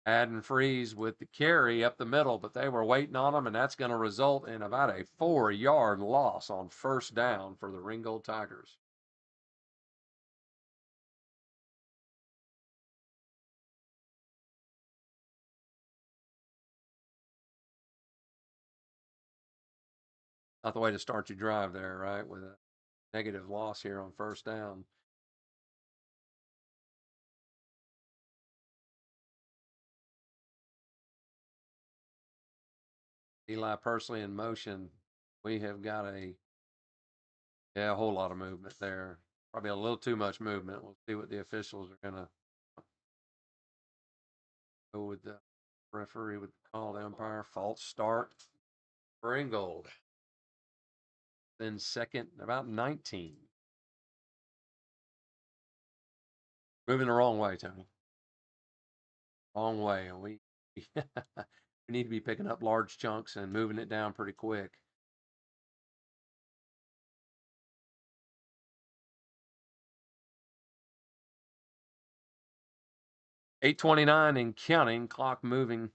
add and freeze with the carry up the middle. But they were waiting on them, and that's going to result in about a 4-yard loss on first down for the Ringgold Tigers. Not the way to start your drive there, right? With a negative loss here on first down. Eli Pursley in motion. We have got a whole lot of movement there. Probably a little too much movement. We'll see what the officials are gonna go with the referee with the call. The umpire false start for Ringgold. Then second, about 19. Moving the wrong way, Tony. Wrong way, and we we need to be picking up large chunks and moving it down pretty quick. .829 and counting, clock moving.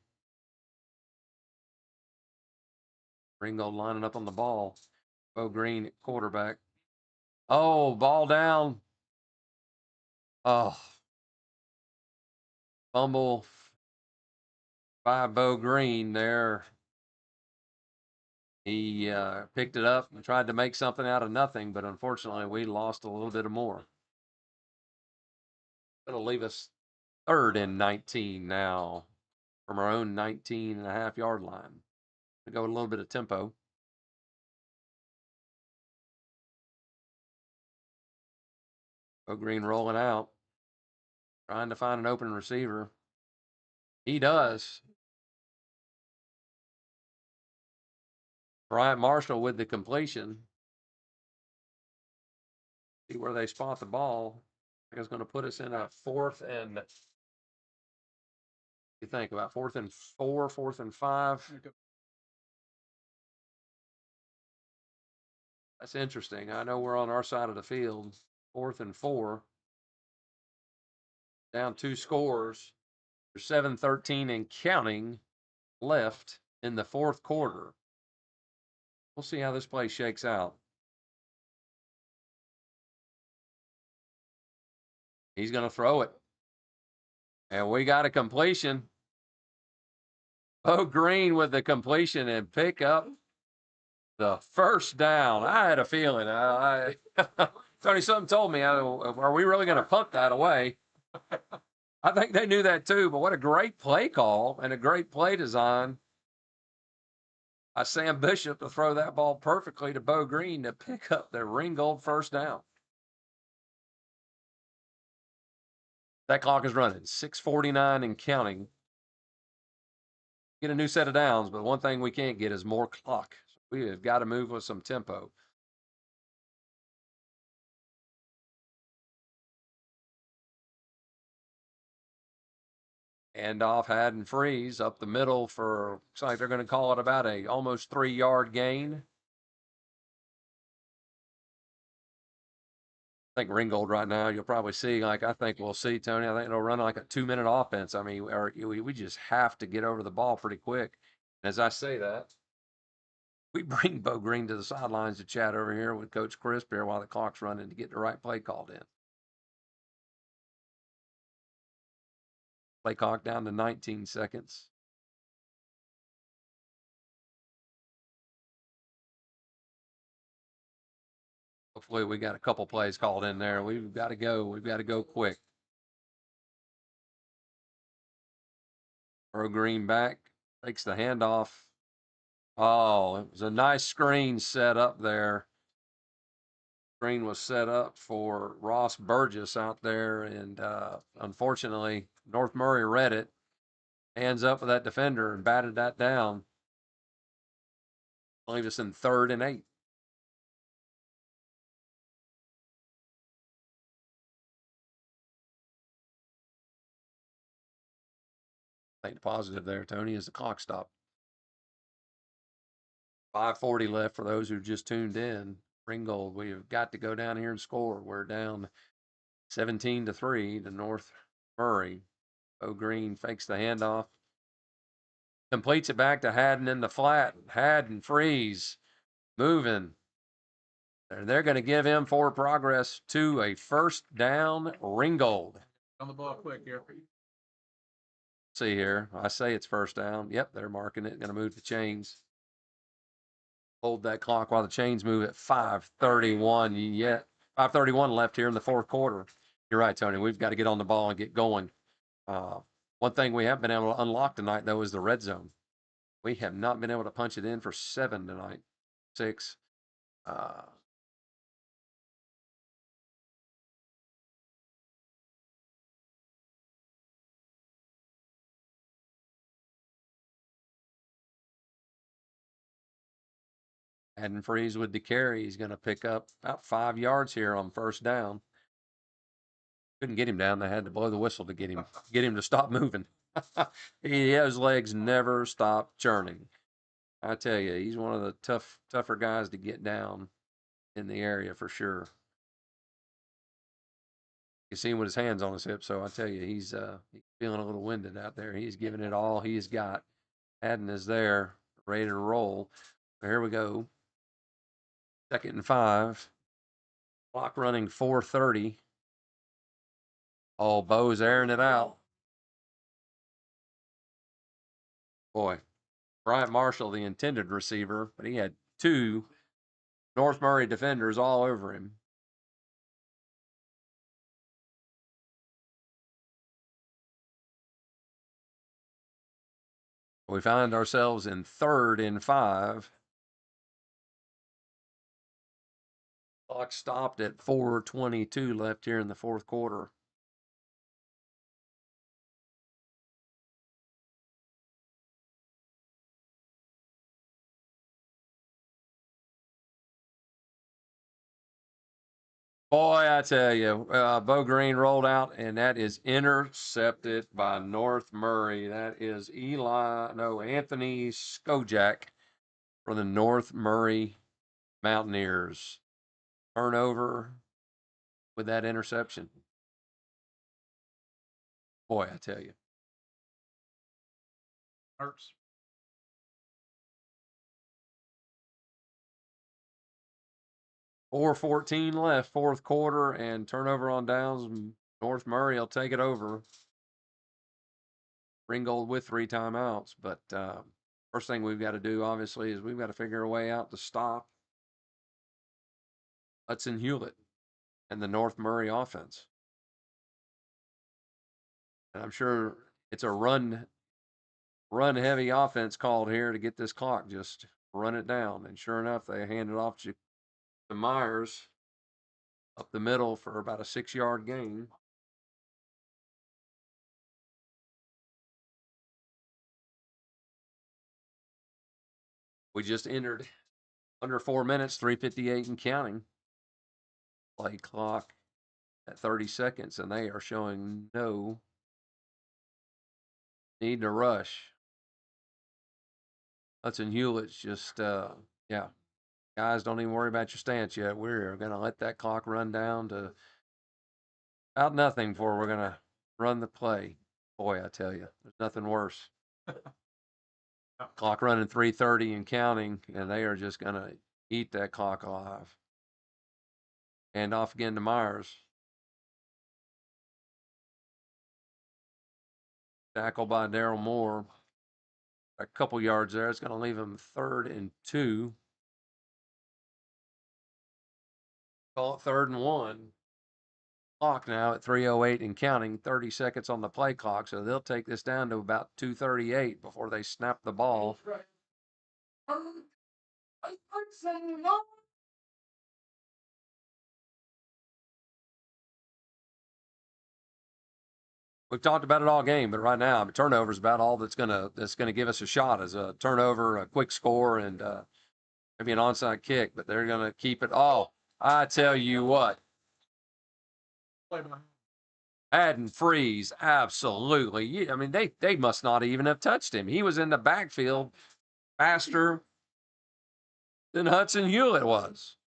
Ringgold lining up on the ball. Bo Green at quarterback. Oh, ball down. Oh, fumble by Bo Green there. He picked it up and tried to make something out of nothing, but unfortunately we lost a little bit of more. That'll leave us third and 19 now from our own 19.5-yard line. We go with a little bit of tempo. Bo Green rolling out, trying to find an open receiver. He does. Bryant Marshall with the completion. See where they spot the ball. I think it's going to put us in a fourth and, you think about 4th and 4, 4th and 5. That's interesting. I know we're on our side of the field. 4th and 4. Down 2 scores. There's 7:13 and counting left in the fourth quarter. We'll see how this play shakes out. He's going to throw it. And we got a completion. Bo Green with the completion and pick up the first down. I had a feeling. Tony, something told me, are we really going to punt that away? I think they knew that too, but what a great play call and a great play design by Sam Bishop to throw that ball perfectly to Bo Green to pick up the Ringgold first down. That clock is running. 6:49 and counting. Get a new set of downs, but one thing we can't get is more clock. So we have got to move with some tempo. Handoff, had and freeze up the middle for, looks like they're going to call it about a almost 3-yard gain. I think Ringgold right now, you'll probably see, like I think we'll see, Tony, I think it'll run like a 2-minute offense. I mean, we just have to get over the ball pretty quick. And as I say that, we bring Bo Green to the sidelines to chat over here with Coach Crisp here while the clock's running to get the right play called in. Play clock down to 19 seconds. Hopefully we got a couple plays called in there. We've got to go. We've got to go quick. Throw Green back. Takes the handoff. Oh, it was a nice screen set up there. Screen was set up for Ross Burgess out there, and unfortunately, North Murray read it, hands up with that defender, and batted that down. I believe it's in 3rd and 8. I think the positive there, Tony, is the clock stopped. 5:40 left for those who just tuned in. Ringgold, we have got to go down here and score. We're down 17-3 to North Murray. Bo Green fakes the handoff, completes it back to Haddon in the flat. Haddon freeze, moving. They're going to give him forward progress to a first down. Ringgold. On the ball quick here. See here, I say it's first down. Yep, they're marking it. Going to move the chains. Hold that clock while the chains move at 5:31. Yet 5:31 left here in the 4th quarter. You're right, Tony. We've got to get on the ball and get going. One thing we haven't been able to unlock tonight, though, is the red zone. We have not been able to punch it in for 7 tonight. 6. Haddon freeze with the carry. He's going to pick up about 5 yards here on first down. Couldn't get him down. They had to blow the whistle to get him to stop moving. His legs never stop churning. I tell you, he's one of the tougher guys to get down in the area for sure. You see him with his hands on his hips, so I tell you, he's feeling a little winded out there. He's giving it all he's got. Haddon is there, ready to roll. Here we go. 2nd and 5. Clock running 4:30. Oh, Bo's airing it out. Boy, Bryant Marshall, the intended receiver, but he had 2 North Murray defenders all over him. We find ourselves in 3rd and 5. Clock stopped at 4:22 left here in the 4th quarter. Boy, I tell you, Bo Green rolled out, and that is intercepted by North Murray. That is Anthony Skojak for the North Murray Mountaineers. Turnover with that interception. Boy, I tell you. Hurts. 4:14 left, 4th quarter, and turnover on downs. North Murray will take it over. Ringgold with 3 timeouts, but first thing we've got to do, obviously, is we've got to figure a way out to stop Hudson Hewlett and the North Murray offense. And I'm sure it's a run heavy offense called here to get this clock, just run it down. And sure enough, they hand it off to Myers up the middle for about a 6-yard gain. We just entered under 4 minutes, 3:58 and counting. Play clock at 30 seconds, and they are showing no need to rush. Hudson Hewlett's just, yeah. Guys, don't even worry about your stance yet. We're going to let that clock run down to about nothing before we're going to run the play. Boy, I tell you, there's nothing worse. Clock running 3:30 and counting, and they are just going to eat that clock alive. And off again to Myers. Tackle by Daryl Moore. A couple yards there. It's going to leave him 3rd and 2. Call it 3rd and 1. Clock now at 3:08 and counting. 30 seconds on the play clock, so they'll take this down to about 2:38 before they snap the ball. We've talked about it all game, but right now, turnover is about all that's gonna give us a shot as a turnover, a quick score, and maybe an onside kick. But they're gonna keep it. Oh, I tell you what, Haddon Freeze, absolutely. I mean, they must not even have touched him. He was in the backfield faster than Hudson Hewlett was.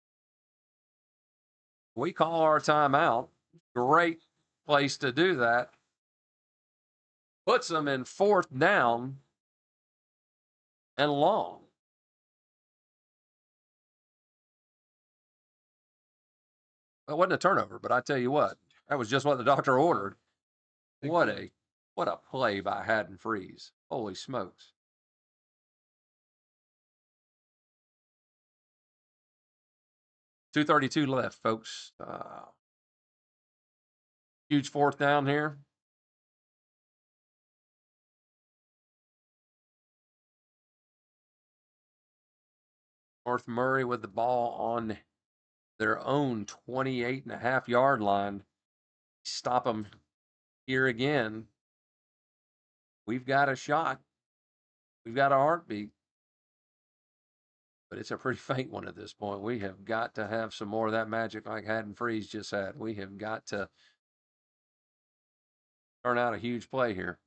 We call our timeout. Great place to do that. Puts them in 4th down and long. It wasn't a turnover, but I tell you what, that was just what the doctor ordered. What a what a play by Haddon Freeze. Holy smokes. 2:32 left, folks. Huge 4th down here. North Murray with the ball on their own 28.5-yard line. Stop them here again. We've got a shot. We've got a heartbeat. But it's a pretty faint one at this point. We have got to have some more of that magic like Haddon Freeze just had. We have got to turn out a huge play here.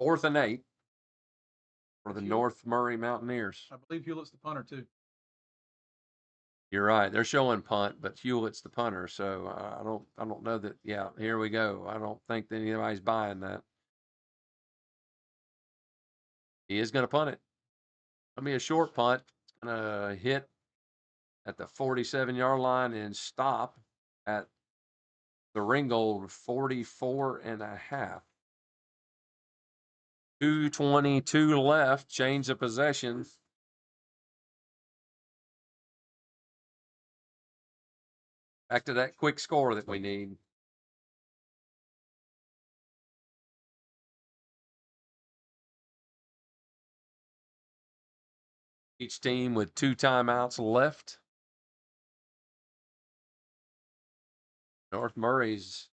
4th and 8 for the North Murray Mountaineers. I believe Hewlett's the punter too. You're right. They're showing punt, but Hewlett's the punter. So I don't know that. Yeah, here we go. I don't think that anybody's buying that. He is going to punt it. It'll be a short punt. It's going to hit at the 47-yard line and stop at the Ringgold 44.5. 2:22 left. Change of possession. Back to that quick score that we need. Each team with 2 timeouts left. North Murray's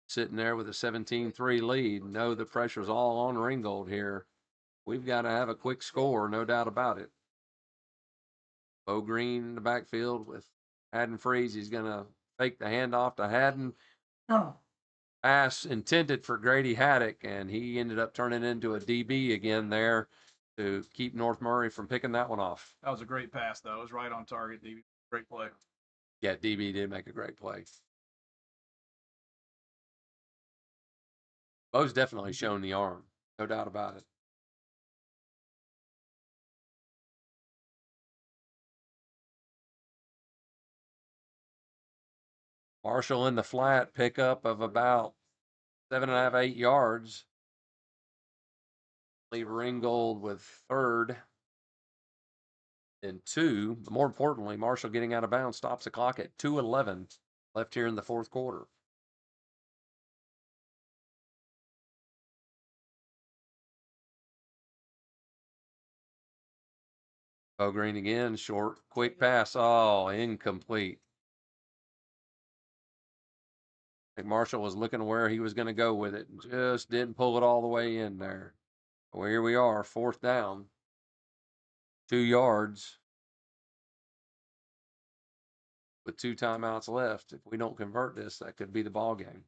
sitting there with a 17-3 lead. No, the pressure's all on Ringgold here. We've got to have a quick score, no doubt about it. Bo Green in the backfield with Haddon Freeze. He's going to fake the handoff to Haddon. Pass intended for Grady Haddock, and he ended up turning into a DB again there to keep North Murray from picking that one off. That was a great pass, though. It was right on target, DB. Great play. Yeah, DB did make a great play. Bo's definitely shown the arm, no doubt about it. Marshall in the flat, pickup of about 7.5, 8 yards. Leave Ringgold with 3rd and 2. But more importantly, Marshall getting out of bounds stops the clock at 2:11 left here in the 4th quarter. Bo Green again, short, quick pass. Oh, incomplete. I think Marshall was looking where he was going to go with it and just didn't pull it all the way in there. Well, here we are, 4th down, 2 yards with 2 timeouts left. If we don't convert this, that could be the ball game.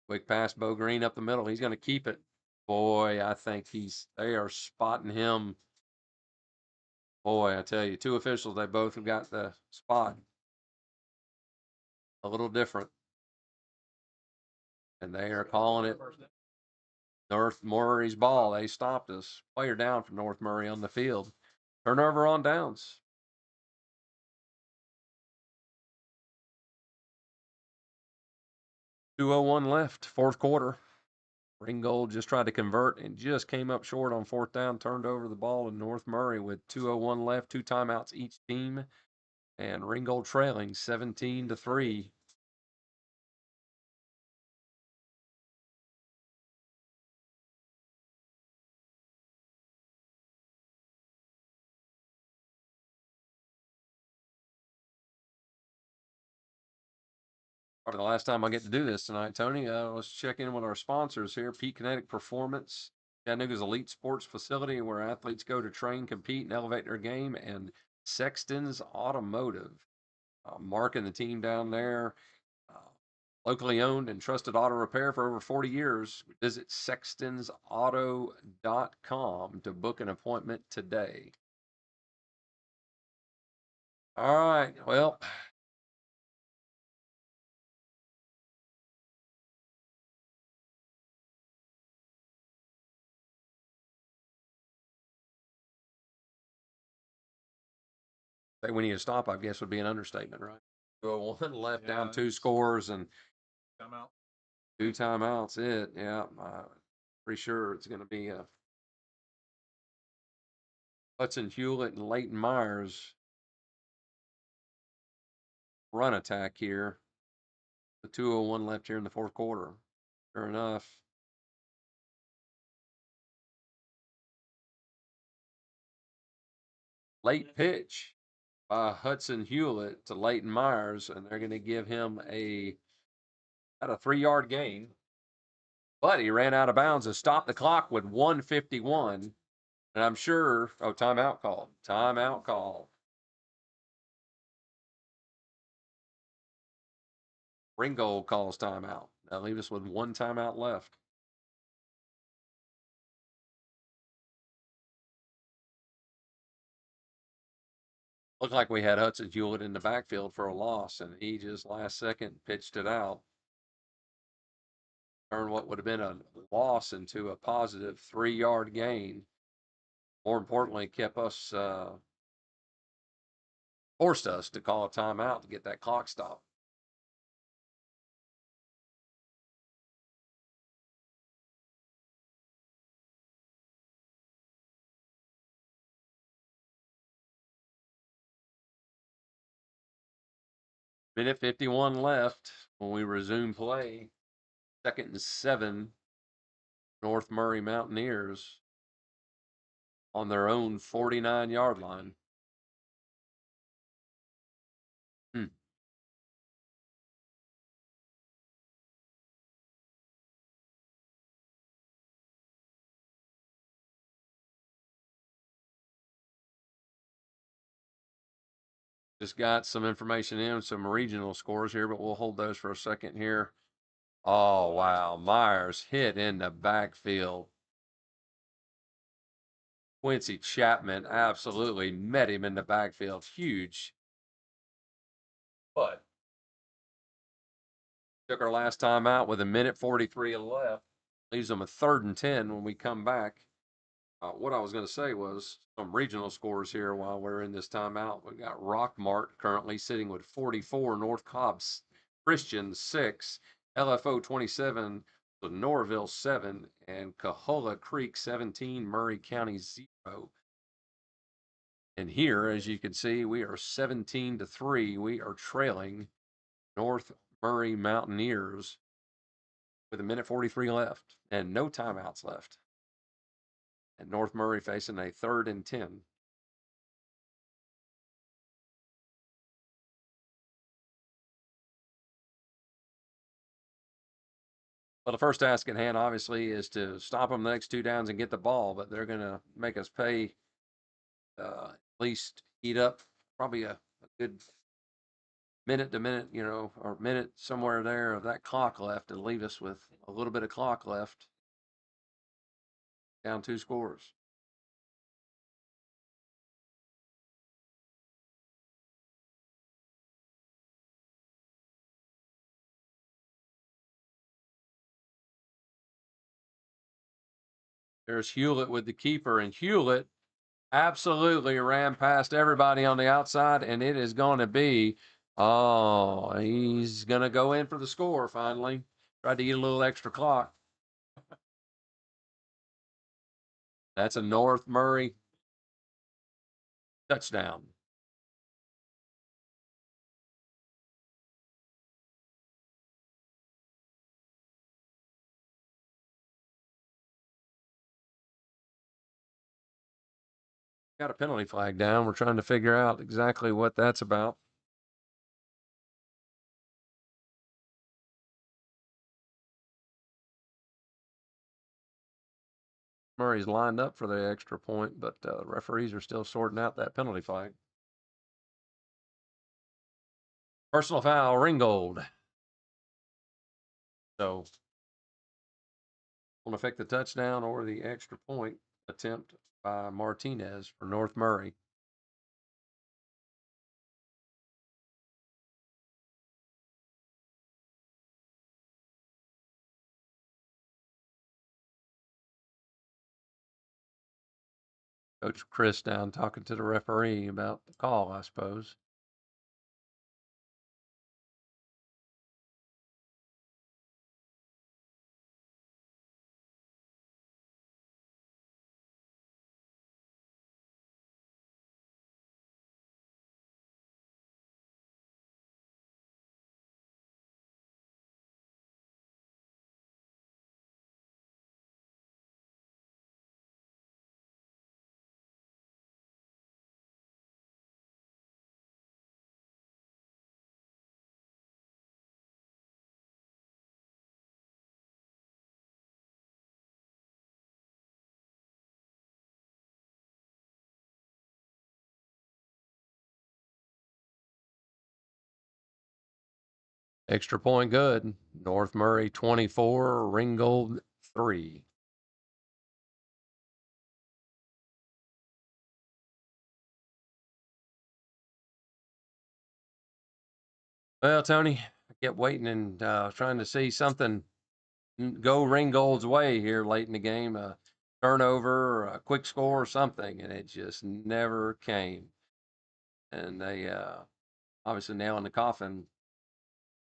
Quick pass, Bo Green up the middle. He's going to keep it. Boy, I think they are spotting him. Boy, I tell you, 2 officials, they both have got the spot. A little different. And they are calling it North Murray's ball. They stopped us. Player down for North Murray on the field. Turnover on downs. .201 left, 4th quarter. Ringgold just tried to convert and just came up short on 4th down, turned over the ball to North Murray with 2:01 left, 2 timeouts each team, and Ringgold trailing 17-3. Probably the last time I get to do this tonight, Tony. Let's check in with our sponsors here. Pete Kinetic Performance, Chattanooga's elite sports facility where athletes go to train, compete, and elevate their game, and Sexton's Automotive. Mark and the team down there, uh, locally owned and trusted auto repair for over 40 years. Visit sextonsauto.com to book an appointment today. All right. Well, say we need to stop, I guess would be an understatement, right? 201 left, down two scores and Timeout. two timeouts. Yeah. Pretty sure it's going to be a Hudson Hewlett and Leighton Myers run attack here. The 201 left here in the fourth quarter. Sure enough. Late pitch by Hudson Hewlett to Leighton Myers, and they're going to give him at a 3-yard gain. But he ran out of bounds and stopped the clock with 1:51. And I'm sure, timeout call. Timeout call. Ringgold calls timeout. That leaves us with one timeout left. Looked like we had Hudson Hewlett in the backfield for a loss, and he just last second pitched it out. Turned what would have been a loss into a positive 3-yard gain. More importantly, kept us, forced us to call a timeout to get that clock stopped. Minute 51 left when we resume play. 2nd and 7. North Murray Mountaineers on their own 49-yard line. Hmm. Just got some information in, some regional scores here, but we'll hold those for a second here. Oh, wow. Myers hit in the backfield. Quincy Chapman absolutely met him in the backfield. Huge. But took our last time out with a minute 43 left. Leaves them a 3rd and 10 when we come back. What I was going to say was some regional scores here while we're in this timeout. We got Rockmart currently sitting with 44, North Cobb's Christian 6, LFO 27, so Norville 7, and Cahola Creek 17, Murray County 0. And here, as you can see, we are 17-3. We are trailing North Murray Mountaineers with a minute 43 left and no timeouts left. And North Murray facing a 3rd and 10. Well, the first task at hand, obviously, is to stop them the next 2 downs and get the ball, but they're going to make us pay, at least eat up probably a good minute to minute, or minute somewhere there of that clock left and leave us with a little bit of clock left, down 2 scores. There's Hewlett with the keeper, and Hewlett absolutely ran past everybody on the outside, and it is going to be, oh, he's going to go in for the score finally. Tried to eat a little extra clock. That's a North Murray touchdown. Got a penalty flag down. We're trying to figure out exactly what that's about. Murray's lined up for the extra point, but referees are still sorting out that penalty flag. Personal foul, Ringgold. So, won't affect the touchdown or the extra point attempt by Martinez for North Murray. Coach Chris down talking to the referee about the call, I suppose. Extra point good. North Murray 24, Ringgold 3. Well, Tony, I kept waiting and trying to see something go Ringgold's way here late in the game, a turnover, a quick score, or something, and it just never came. And they obviously nail in the coffin,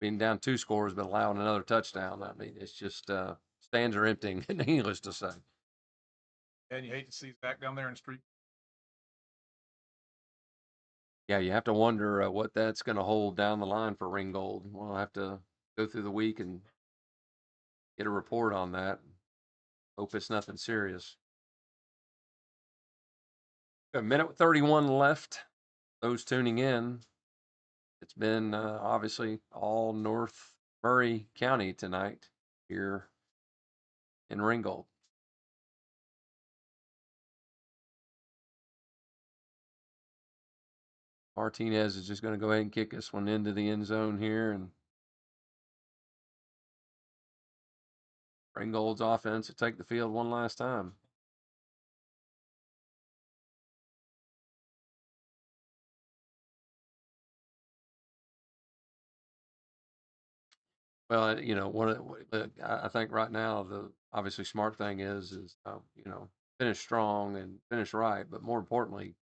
being down 2 scores, but allowing another touchdown. I mean, it's just stands are emptying, needless to say. And you hate to see Zach down there in street. Yeah, you have to wonder what that's going to hold down the line for Ringgold. We'll have to go through the week and get a report on that. Hope it's nothing serious. A minute 31 left. Those tuning in, it's been obviously all North Murray County tonight here in Ringgold. Martinez is just going to go ahead and kick this one into the end zone here, and Ringgold's offense will take the field one last time. Well, you know, I think right now the obviously smart thing is you know, finish strong and finish right, but more importantly,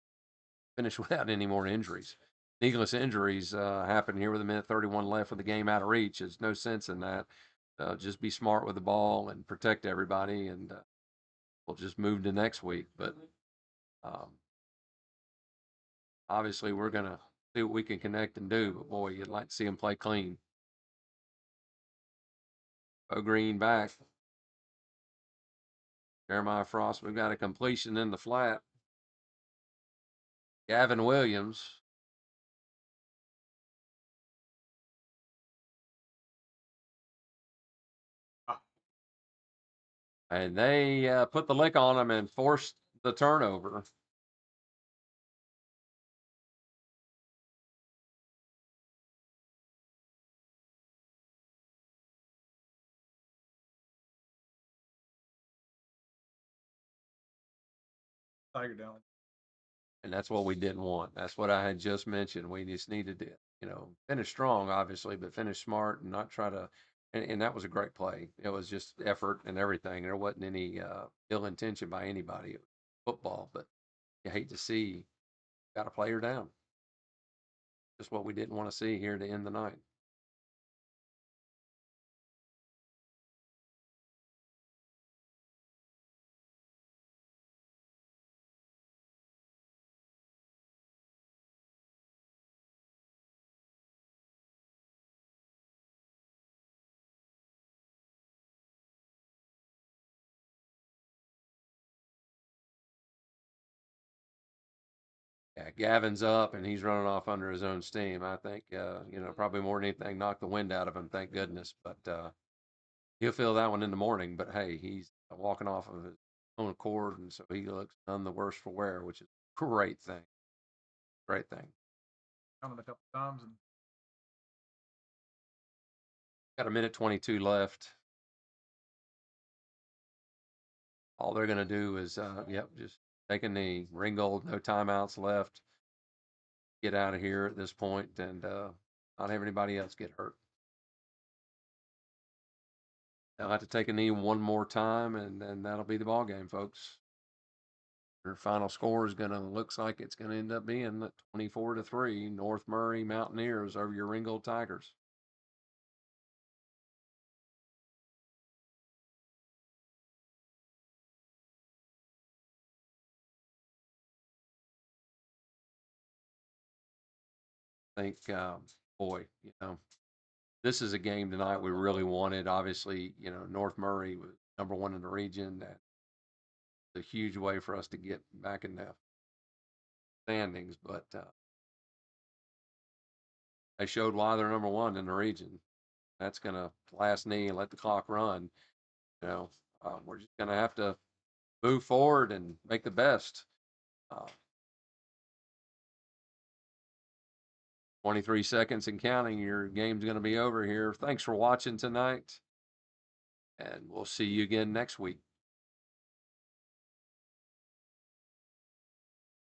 finish without any more injuries. Needless injuries happen here with a minute 31 left with the game out of reach. There's no sense in that. Just be smart with the ball and protect everybody, and we'll just move to next week. But um, obviously, we're gonna see what we can connect and do. But boy, you'd like to see them play clean. Bo Green back. Jeremiah Frost. We've got a completion in the flat. Gavin Williams. And they put the lick on him and forced the turnover. Tiger down. And that's what we didn't want. That's what I had just mentioned. We just needed to, you know, finish strong, obviously, but finish smart and not try to. And that was a great play. It was just effort and everything. There wasn't any ill intention by anybody. It was football, but you hate to see got a player down. Just what we didn't want to see here to end the night. Yeah, Gavin's up and he's running off under his own steam. I think, you know, probably more than anything, knocked the wind out of him. Thank goodness. But he'll feel that one in the morning. But hey, he's walking off of it. own accord, and so he looks none the worse for wear, which is a great thing. Great thing. Counted a couple times and Got a minute 22 left. All they're going to do is, yep, just take a knee. Ringgold, no timeouts left. Get out of here at this point and not have anybody else get hurt. They'll have to take a knee one more time, and then that'll be the ball game, folks. Their final score is gonna looks like it's gonna end up being 24-3 North Murray Mountaineers over your Ringgold Tigers. I think, boy, this is a game tonight we really wanted. Obviously, North Murray was #1 in the region. That's a huge way for us to get back in the standings, but they showed why they're #1 in the region. That's gonna last knee and let the clock run. You know, we're just gonna have to move forward and make the best. Uh, 23 seconds and counting. Your game's gonna be over here. Thanks for watching tonight, and we'll see you again next week.